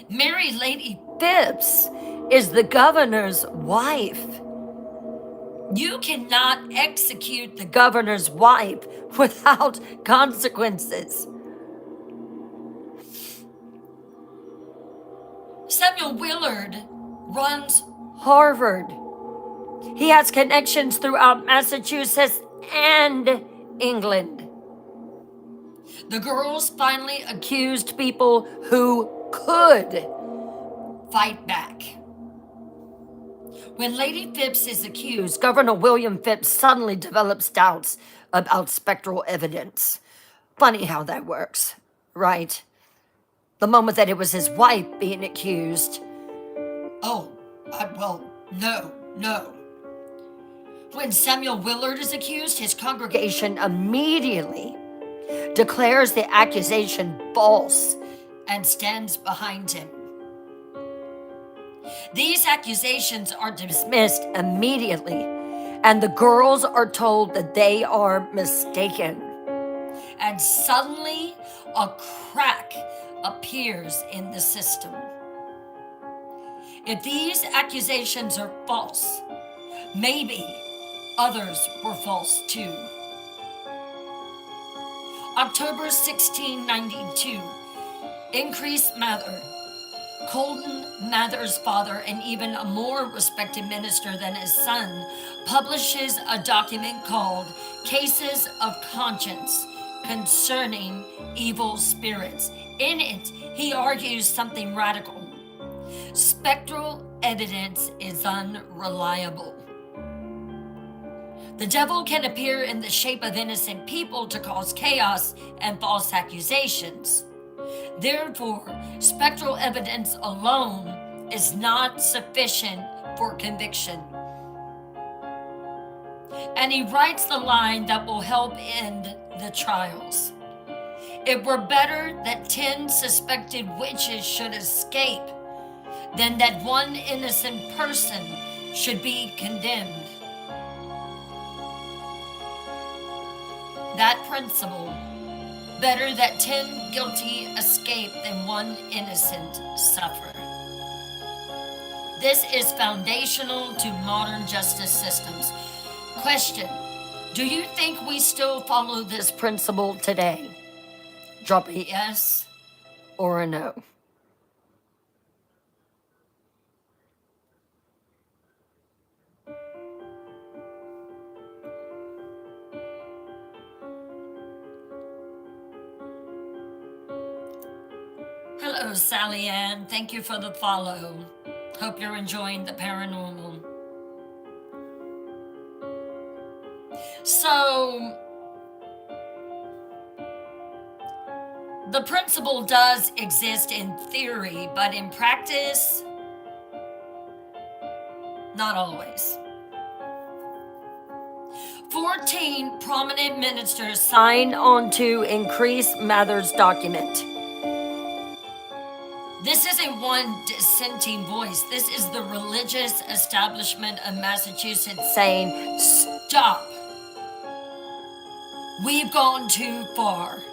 Mary Lady Phipps is the governor's wife. You cannot execute the governor's wife without consequences. Samuel Willard runs Harvard. He has connections throughout Massachusetts and England. The girls finally accused people who could fight back. When Lady Phipps is accused, Governor William Phipps suddenly develops doubts about spectral evidence. Funny how that works, right? The moment that it was his wife being accused. No. When Samuel Willard is accused, his congregation immediately declares the accusation false and stands behind him. These accusations are dismissed immediately, and the girls are told that they are mistaken. And suddenly, a crack appears in the system. If these accusations are false, maybe others were false too. October 1692, Increase Mather, Colton Mather's father and even a more respected minister than his son, publishes a document called Cases of Conscience Concerning Evil Spirits. In it, he argues something radical. Spectral evidence is unreliable. The devil can appear in the shape of innocent people to cause chaos and false accusations. Therefore, spectral evidence alone is not sufficient for conviction. And he writes the line that will help end the trials. It were better that 10 suspected witches should escape than that one innocent person should be condemned. That principle, better that 10 guilty escape than one innocent suffer. This is foundational to modern justice systems. Question: do you think we still follow this principle today? Drop a yes or a no. Hello, Sally Ann. Thank you for the follow. Hope you're enjoying the paranormal. So, the principle does exist in theory, but in practice, not always. 14 prominent ministers signed on to increase Mather's document. This isn't one dissenting voice. This is the religious establishment of Massachusetts saying, stop. We've gone too far.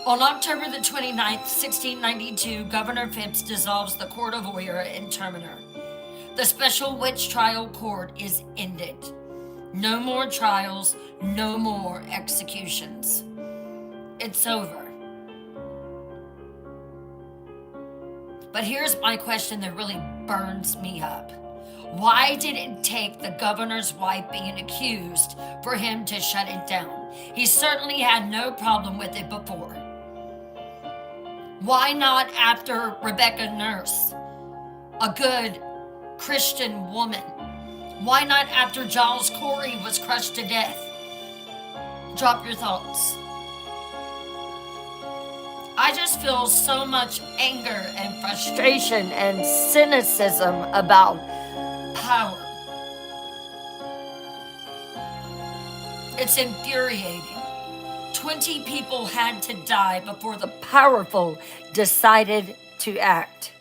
On October the 29th, 1692, Governor Phipps dissolves the Court of Oyer and Terminer. The special witch trial court is ended. No more trials, no more executions. It's over. But here's my question that really burns me up. Why did it take the governor's wife being accused for him to shut it down? He certainly had no problem with it before. Why not after Rebecca Nurse, a good Christian woman? Why not after Giles Corey was crushed to death? Drop your thoughts. I just feel so much anger and frustration and cynicism about power. It's infuriating. 20 people had to die before the powerful decided to act.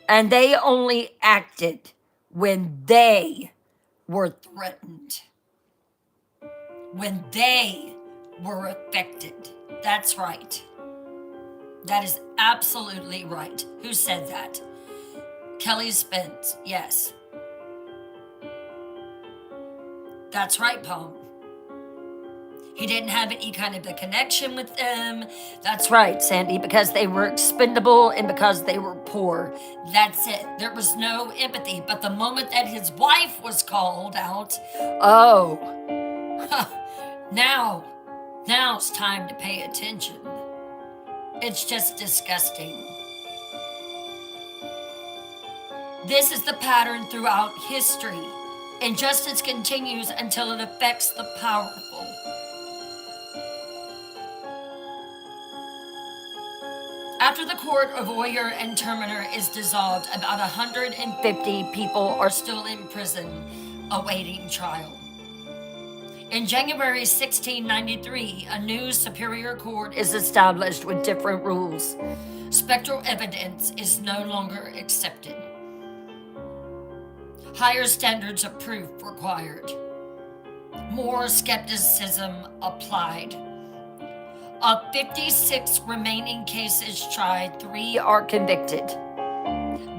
And they only acted when they were threatened, when they were affected. That's right. That is absolutely right. Who said that? Kelly Spence. Yes. That's right, Paul. He didn't have any kind of a connection with them. That's right, Sandy, because they were expendable and because they were poor. That's it. There was no empathy. But the moment that his wife was called out, now's time to pay attention. It's just disgusting. This is the pattern throughout history. Injustice continues until it affects the powerful. After the Court of Oyer and Terminer is dissolved, about 150 people are still in prison awaiting trial. In January 1693, a new superior court is established with different rules. Spectral evidence is no longer accepted. Higher standards of proof required. More skepticism applied. Of 56 remaining cases tried, 3 are convicted.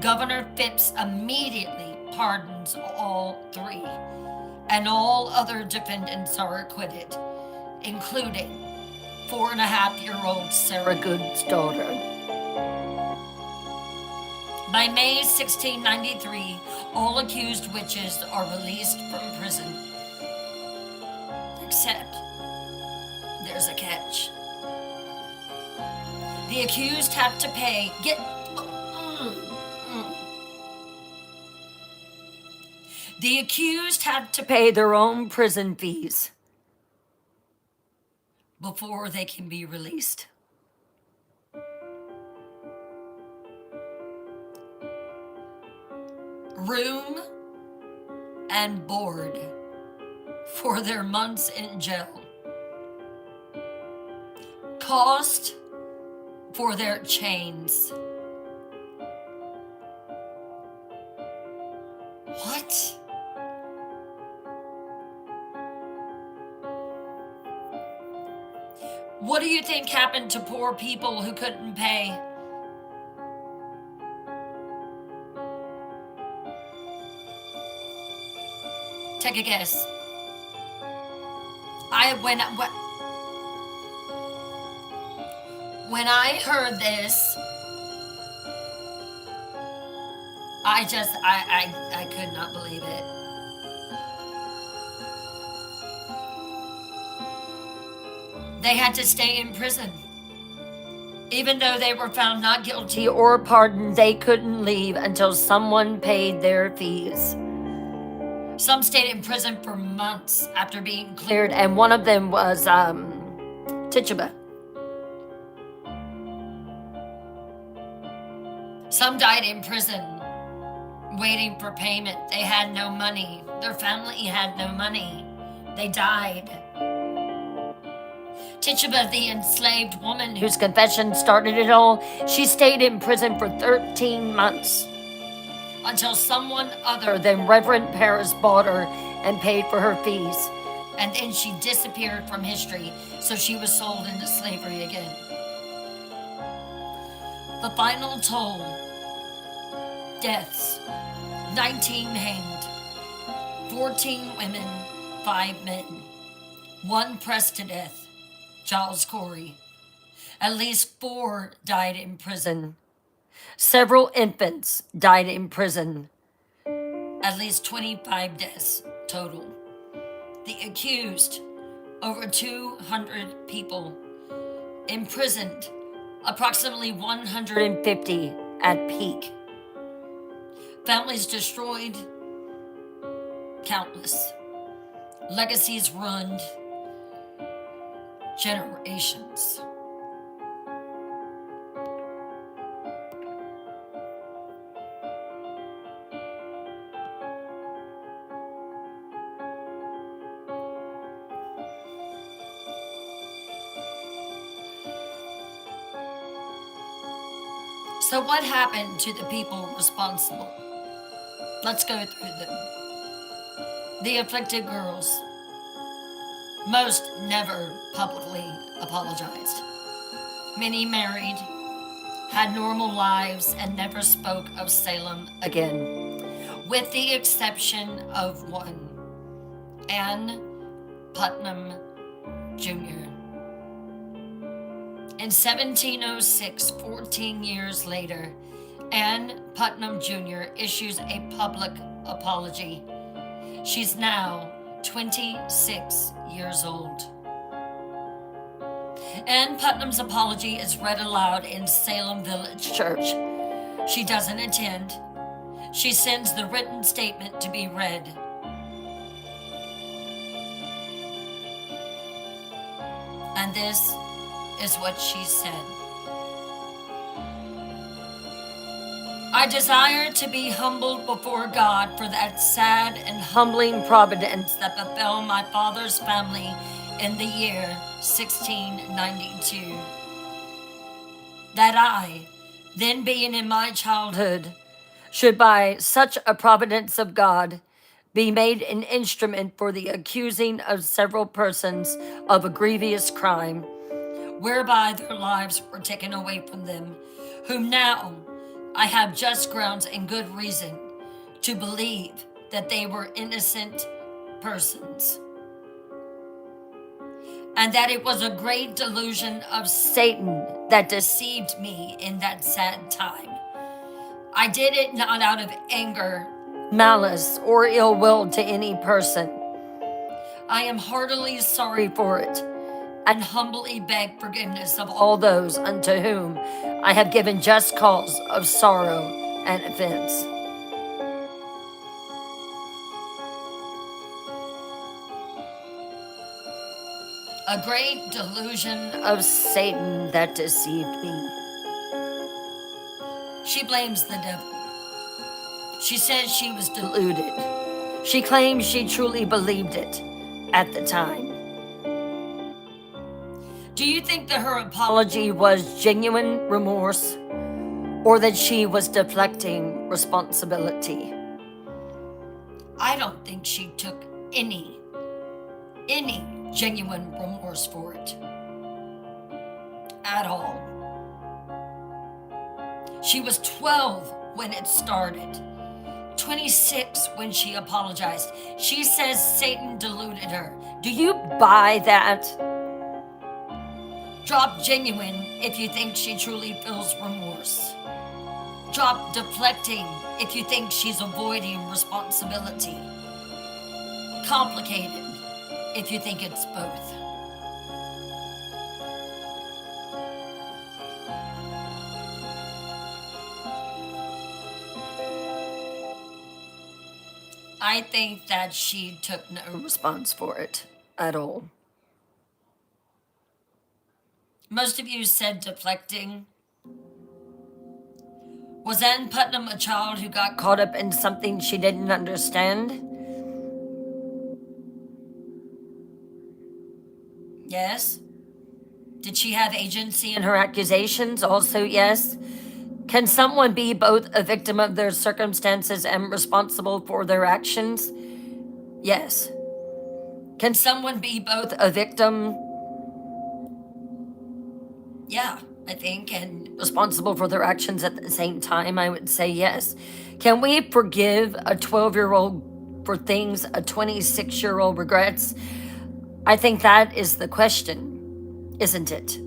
Governor Phipps immediately pardons all 3, and all other defendants are acquitted, including 4.5-year-old Sarah Good's daughter. By May 1693, all accused witches are released from prison. Except, there's a catch. The accused have to pay, The accused had to pay their own prison fees before they can be released. Room and board for their months in jail. Cost for their chains. What? What do you think happened to poor people who couldn't pay? Take a guess. When I heard this, I could not believe it. They had to stay in prison. Even though they were found not guilty or pardoned, they couldn't leave until someone paid their fees. Some stayed in prison for months after being cleared, and one of them was Tituba. Some died in prison waiting for payment. They had no money. Their family had no money. They died. Tituba, the enslaved woman whose confession started it all, she stayed in prison for 13 months until someone other than Reverend Paris bought her and paid for her fees. And then she disappeared from history, so she was sold into slavery again. The final toll: deaths, 19 hanged, 14 women, 5 men, 1 pressed to death, Charles Corey. At least 4 died in prison. Several infants died in prison. At least 25 deaths total. The accused, over 200 people. Imprisoned, approximately 150 at peak. Families destroyed, countless. Legacies ruined, generations. So what happened to the people responsible? Let's go through them. The afflicted girls. Most never publicly apologized. Many married, had normal lives, and never spoke of Salem again, with the exception of one, Ann Putnam Jr. In 1706, 14 years later, Ann Putnam Jr. issues a public apology. She's now 26 years old. Ann Putnam's apology is read aloud in Salem Village Church. She doesn't attend. She sends the written statement to be read. And this is what she said. I desire to be humbled before God for that sad and humbling providence that befell my father's family in the year 1692. That I, then being in my childhood, should by such a providence of God be made an instrument for the accusing of several persons of a grievous crime, whereby their lives were taken away from them, whom now I have just grounds and good reason to believe that they were innocent persons, and that it was a great delusion of Satan that deceived me in that sad time. I did it not out of anger, malice, or ill will to any person. I am heartily sorry for it, and humbly beg forgiveness of all those unto whom I have given just cause of sorrow and offense. A great delusion of Satan that deceived me. She blames the devil. She says she was deluded. She claims she truly believed it at the time. Do you think that her apology was genuine remorse or that she was deflecting responsibility? I don't think she took any genuine remorse for it at all. She was 12 when it started, 26 when she apologized. She says Satan deluded her. Do you buy that? Drop genuine if you think she truly feels remorse. Drop deflecting if you think she's avoiding responsibility. Complicated if you think it's both. I think that she took no response for it at all. Most of you said deflecting. Was Ann Putnam a child who got caught up in something she didn't understand? Yes. Did she have agency in her accusations? Also, yes. Can someone be both a victim of their circumstances and responsible for their actions? Yes. Can someone be both a victim? Yeah, I think, and responsible for their actions at the same time? I would say yes. Can we forgive a 12-year-old for things a 26-year-old regrets? I think that is the question, isn't it?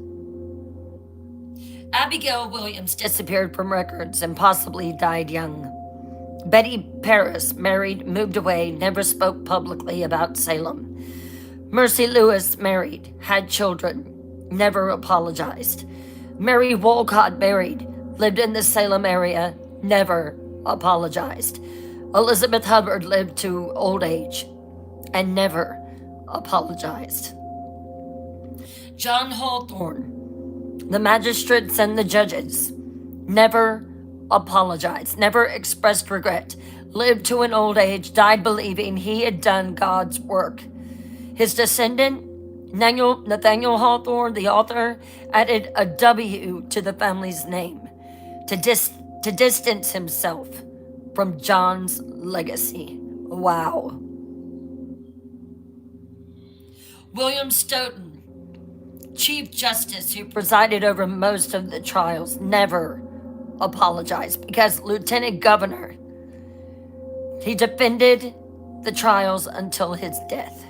Abigail Williams disappeared from records and possibly died young. Betty Paris married, moved away, never spoke publicly about Salem. Mercy Lewis married, had children, never apologized. Mary Walcott married, lived in the Salem area, never apologized. Elizabeth Hubbard lived to old age and never apologized. John Hawthorne, the magistrates and the judges, never apologized, never expressed regret, lived to an old age, died believing he had done God's work. His descendant, Nathaniel Hawthorne, the author, added a W to the family's name to distance himself from John's legacy. Wow. William Stoughton, Chief Justice who presided over most of the trials, never apologized because Lieutenant Governor, he defended the trials until his death.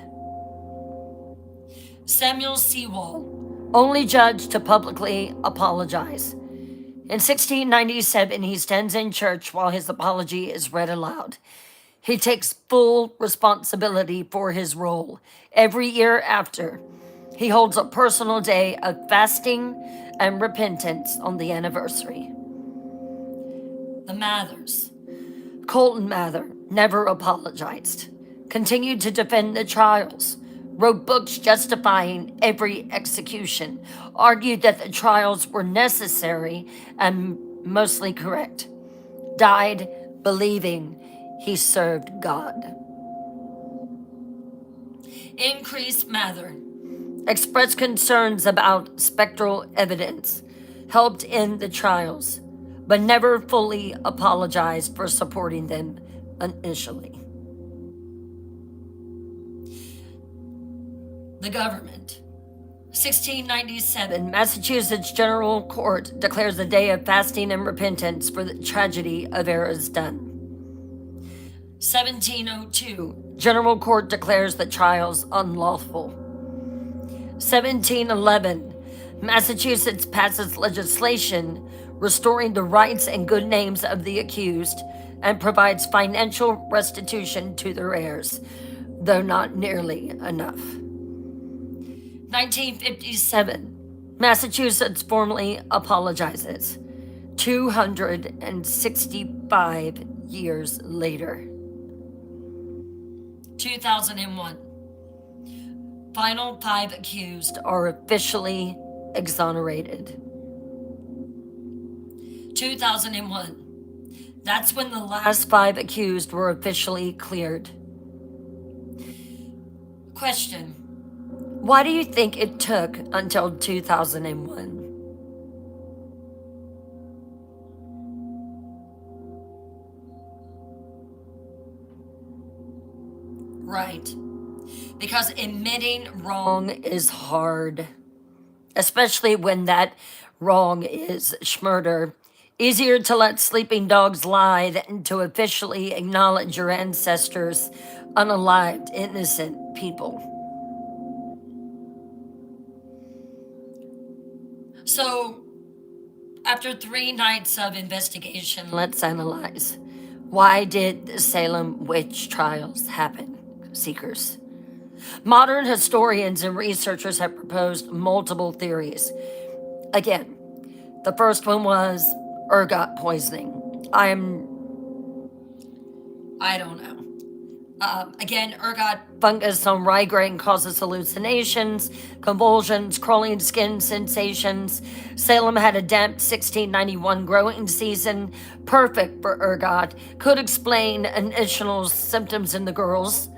Samuel Sewall, only judge to publicly apologize. In 1697, he stands in church while his apology is read aloud. He takes full responsibility for his role. Every year after, he holds a personal day of fasting and repentance on the anniversary. The Mathers. Colton Mather never apologized, continued to defend the trials, wrote books justifying every execution, argued that the trials were necessary and mostly correct, died believing he served God. Increase Mather expressed concerns about spectral evidence, helped end the trials, but never fully apologized for supporting them initially. The government. 1697, Massachusetts General Court declares a day of fasting and repentance for the tragedy of errors done. 1702, General Court declares the trials unlawful. 1711, Massachusetts passes legislation restoring the rights and good names of the accused and provides financial restitution to their heirs, though not nearly enough. 1957, Massachusetts formally apologizes 265 years later. 2001, final five accused are officially exonerated. 2001. That's when the last five accused were officially cleared. Question. Why do you think it took until 2001? Right. Because admitting wrong is hard, especially when that wrong is schmurder. Easier to let sleeping dogs lie than to officially acknowledge your ancestors' unalived, innocent people. So, after 3 nights of investigation, let's analyze. Why did the Salem witch trials happen, seekers? Modern historians and researchers have proposed multiple theories. Again, the first one was ergot poisoning. I don't know. Again, ergot fungus on rye grain causes hallucinations, convulsions, crawling skin sensations. Salem had a damp 1691 growing season, perfect for ergot. Could explain initial symptoms in the girls.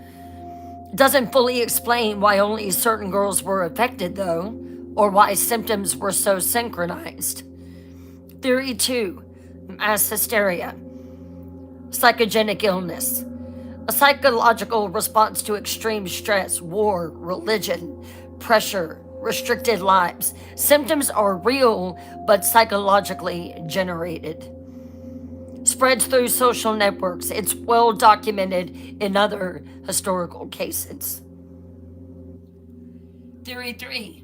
Doesn't fully explain why only certain girls were affected, though, or why symptoms were so synchronized. Theory 2, mass hysteria, psychogenic illness. A psychological response to extreme stress, war, religion, pressure, restricted lives. Symptoms are real, but psychologically generated. Spreads through social networks. It's well documented in other historical cases. Theory 3,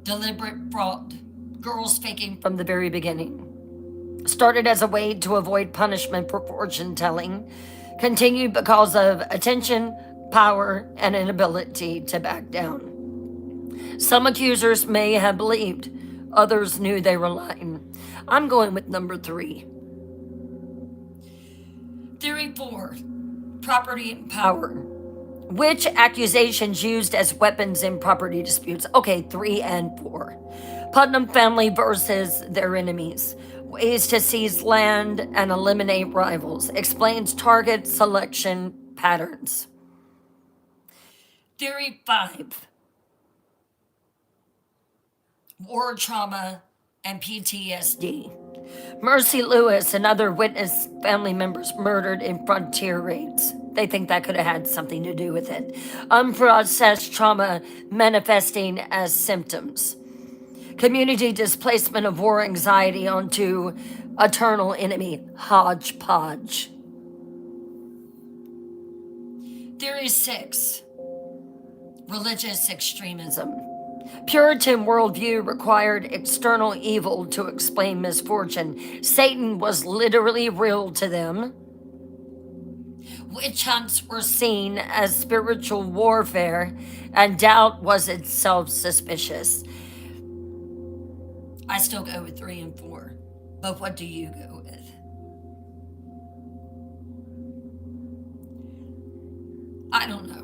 deliberate fraud. Girls faking from the very beginning. Started as a way to avoid punishment for fortune telling, continued because of attention, power, and an inability to back down. Some accusers may have believed, others knew they were lying. I'm going with number 3. Theory 4, property and power. Which accusations used as weapons in property disputes? Okay, 3 and 4. Putnam family versus their enemies. Ways to seize land and eliminate rivals. Explains target selection patterns. Theory 5, war trauma and PTSD. Mercy Lewis and other witness family members murdered in frontier raids. They think that could have had something to do with it. Unprocessed trauma manifesting as symptoms. Community displacement of war anxiety onto eternal enemy, hodgepodge. Theory 6, religious extremism. Puritan worldview required external evil to explain misfortune. Satan was literally real to them. Witch hunts were seen as spiritual warfare, and doubt was itself suspicious. I still go with 3 and 4, but what do you go with? I don't know.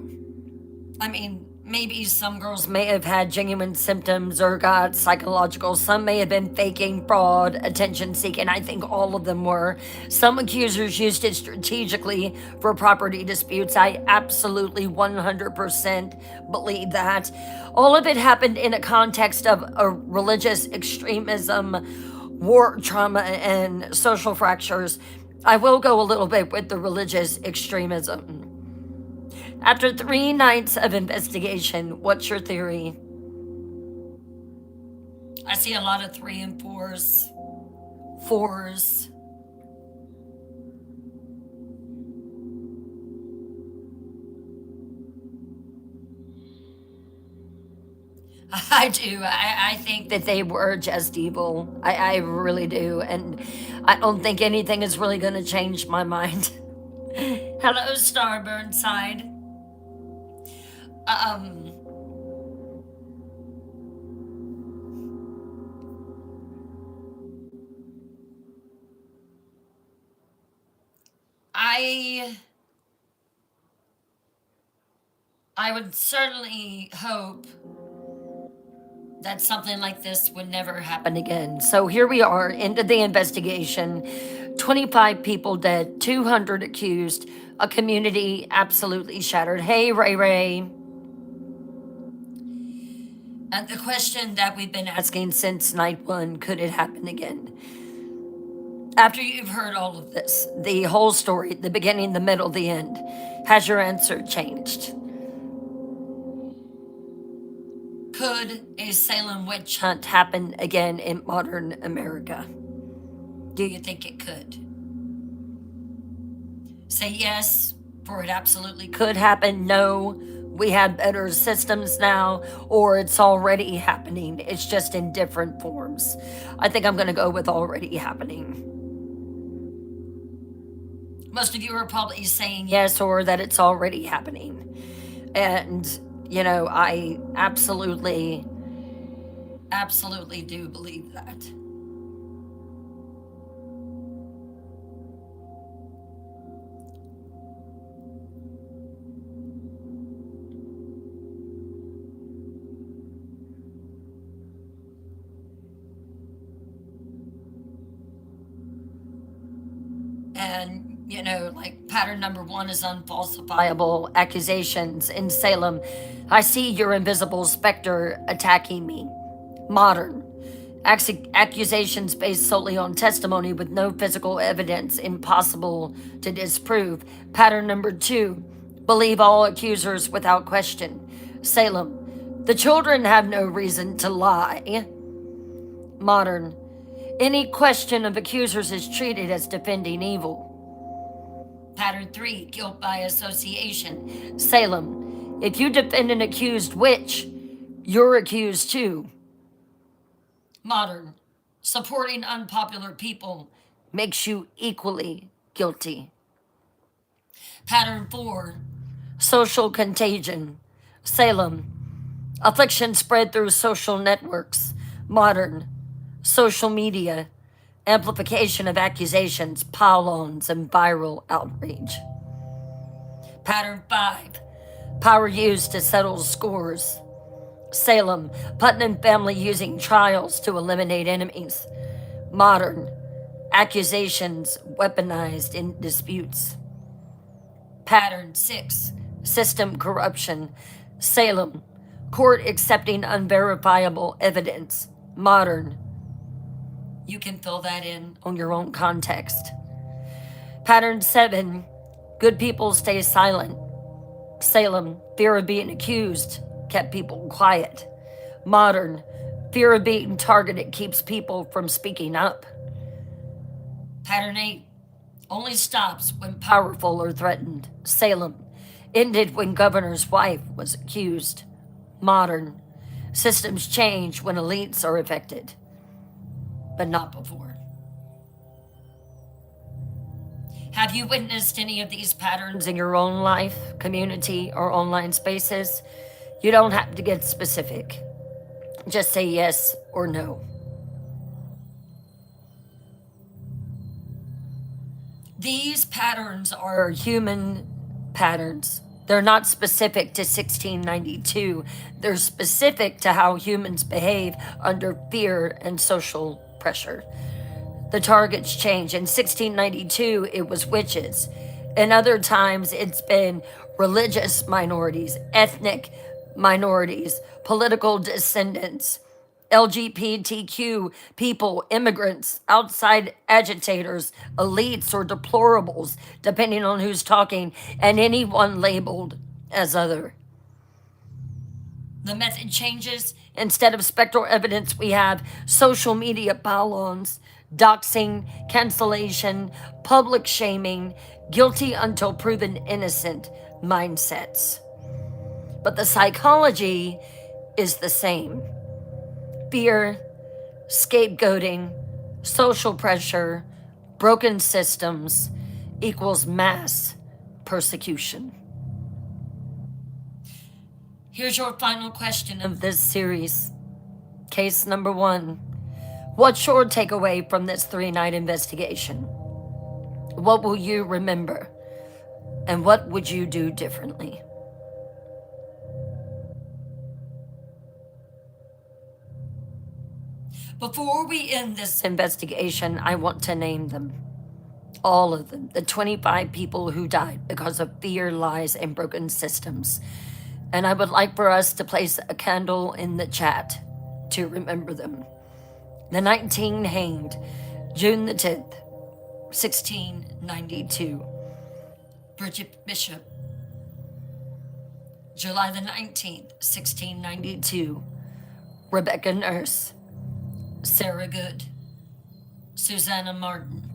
I mean, maybe some girls may have had genuine symptoms or got psychological. Some may have been faking fraud, attention seeking. I think all of them were. Some accusers used it strategically for property disputes. I absolutely 100% believe that. All of it happened in a context of a religious extremism, war trauma, and social fractures. I will go a little bit with the religious extremism. After 3 nights of investigation, what's your theory? I see a lot of 3 and 4s. 4s. I do. I think that they were just evil. I really do. And I don't think anything is really going to change my mind. Hello, Starburnside. Um, I I would certainly hope that something like this would never happen again. So here we are into the investigation. 25 people dead, 200 accused, a community absolutely shattered. Hey, Ray Ray. And the question that we've been asking since night one, could it happen again? After you've heard all of this, the whole story, the beginning, the middle, the end, has your answer changed? Could a Salem witch hunt happen again in modern America? Do you think it could? Say yes, for it absolutely could happen. No, we have better systems now, or it's already happening. It's just in different forms. I think I'm going to go with already happening. Most of you are probably saying yes, or that it's already happening. And, you know, I absolutely do believe that. And, you know, like pattern number one is unfalsifiable accusations in Salem. I see your invisible specter attacking me. Modern. Accusations based solely on testimony with no physical evidence, impossible to disprove. Pattern number two, believe all accusers without question. Salem. The children have no reason to lie. Modern. Any question of accusers is treated as defending evil. Pattern 3, guilt by association. Salem, if you defend an accused witch, you're accused too. Modern, supporting unpopular people makes you equally guilty. Pattern 4, social contagion. Salem, affliction spread through social networks. Modern, social media, amplification of accusations, pile-ons, and viral outrage. Pattern 5, power used to settle scores. Salem, Putnam family using trials to eliminate enemies. Modern, accusations weaponized in disputes. Pattern 6, system corruption. Salem, court accepting unverifiable evidence. Modern, you can fill that in on your own context. Pattern 7, good people stay silent. Salem, fear of being accused kept people quiet. Modern, fear of being targeted keeps people from speaking up. Pattern 8, only stops when powerful are threatened. Salem, ended when governor's wife was accused. Modern, systems change when elites are affected, but not before. Have you witnessed any of these patterns in your own life, community, or online spaces? You don't have to get specific. Just say yes or no. These patterns are human patterns. They're not specific to 1692. They're specific to how humans behave under fear and social pressure. The targets change. In 1692, it was witches. In other times, it's been religious minorities, ethnic minorities, political descendants, LGBTQ people, immigrants, outside agitators, elites, or deplorables, depending on who's talking, and anyone labeled as other. The method changes. Instead of spectral evidence, we have social media pile-ons, doxing, cancellation, public shaming, guilty until proven innocent mindsets. But the psychology is the same. Fear, scapegoating, social pressure, broken systems equals mass persecution. Here's your final question of this series. Case number 1. What's your takeaway from this 3-night investigation? What will you remember? And what would you do differently? Before we end this investigation, I want to name them. All of them. The 25 people who died because of fear, lies, and broken systems. And I would like for us to place a candle in the chat to remember them. The 19 hanged, June the 10th, 1692. Bridget Bishop, July the 19th, 1692. Rebecca Nurse, Sarah Good, Susanna Martin,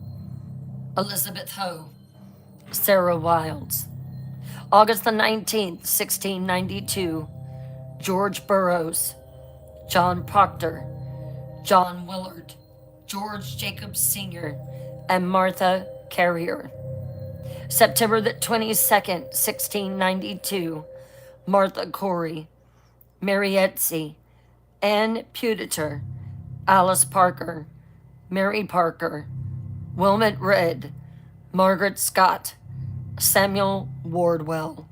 Elizabeth Hoe, Sarah Wilds. August the 19th, 1692. George Burroughs, John Proctor, John Willard, George Jacobs Sr., and Martha Carrier. September the 22nd, 1692. Martha Corey, Mary Etsy, Ann Puditer, Alice Parker, Mary Parker, Wilmot Red, Margaret Scott, Samuel Wardwell.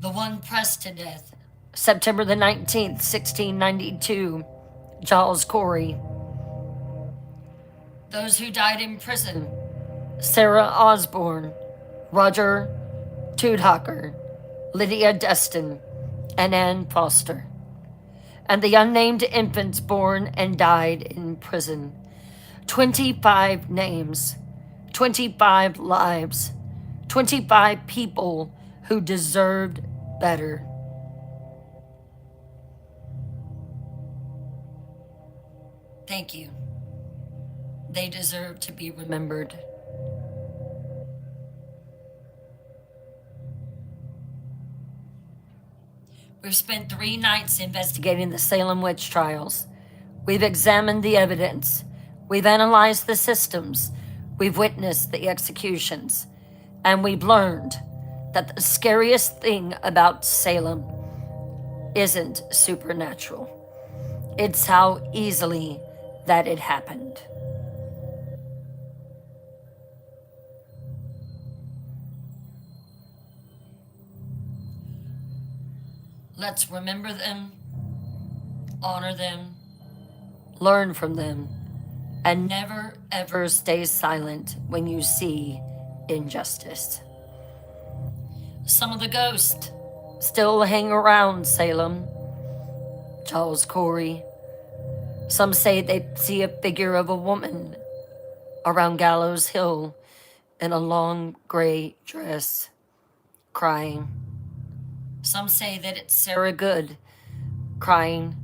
The one pressed to death, September the 19th, 1692, Giles Corey. Those who died in prison, Sarah Osborne, Roger Tudhocker, Lydia Destin, and Ann Foster. And the unnamed infants born and died in prison. 25 names, 25 lives, 25 people who deserved better. Thank you. They deserve to be remembered. We've spent 3 nights investigating the Salem witch trials. We've examined the evidence. We've analyzed the systems. We've witnessed the executions. And we've learned that the scariest thing about Salem isn't supernatural. It's how easily that it happened. Let's remember them, honor them, learn from them, and never ever stay silent when you see injustice. Some of the ghosts still hang around Salem. Giles Corey. Some say they see a figure of a woman around Gallows Hill in a long gray dress, crying. Some say that it's Sarah Good, crying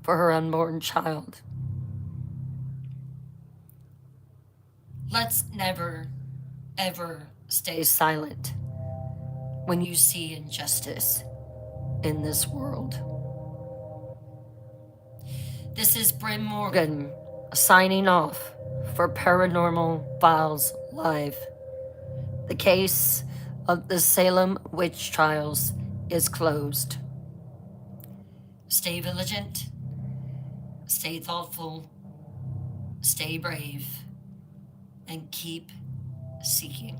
for her unborn child. Let's never, ever stay silent when you see injustice in this world. This is Bryn Morgan signing off for Paranormal Files Live. The case of the Salem witch trials is closed. Stay vigilant, stay thoughtful, stay brave, and keep seeking.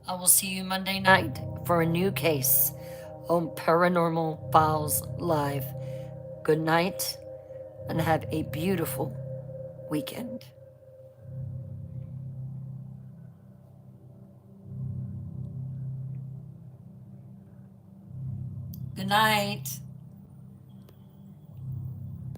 I will see you Monday night for a new case on Paranormal Files Live. Good night and have a beautiful weekend. Good night.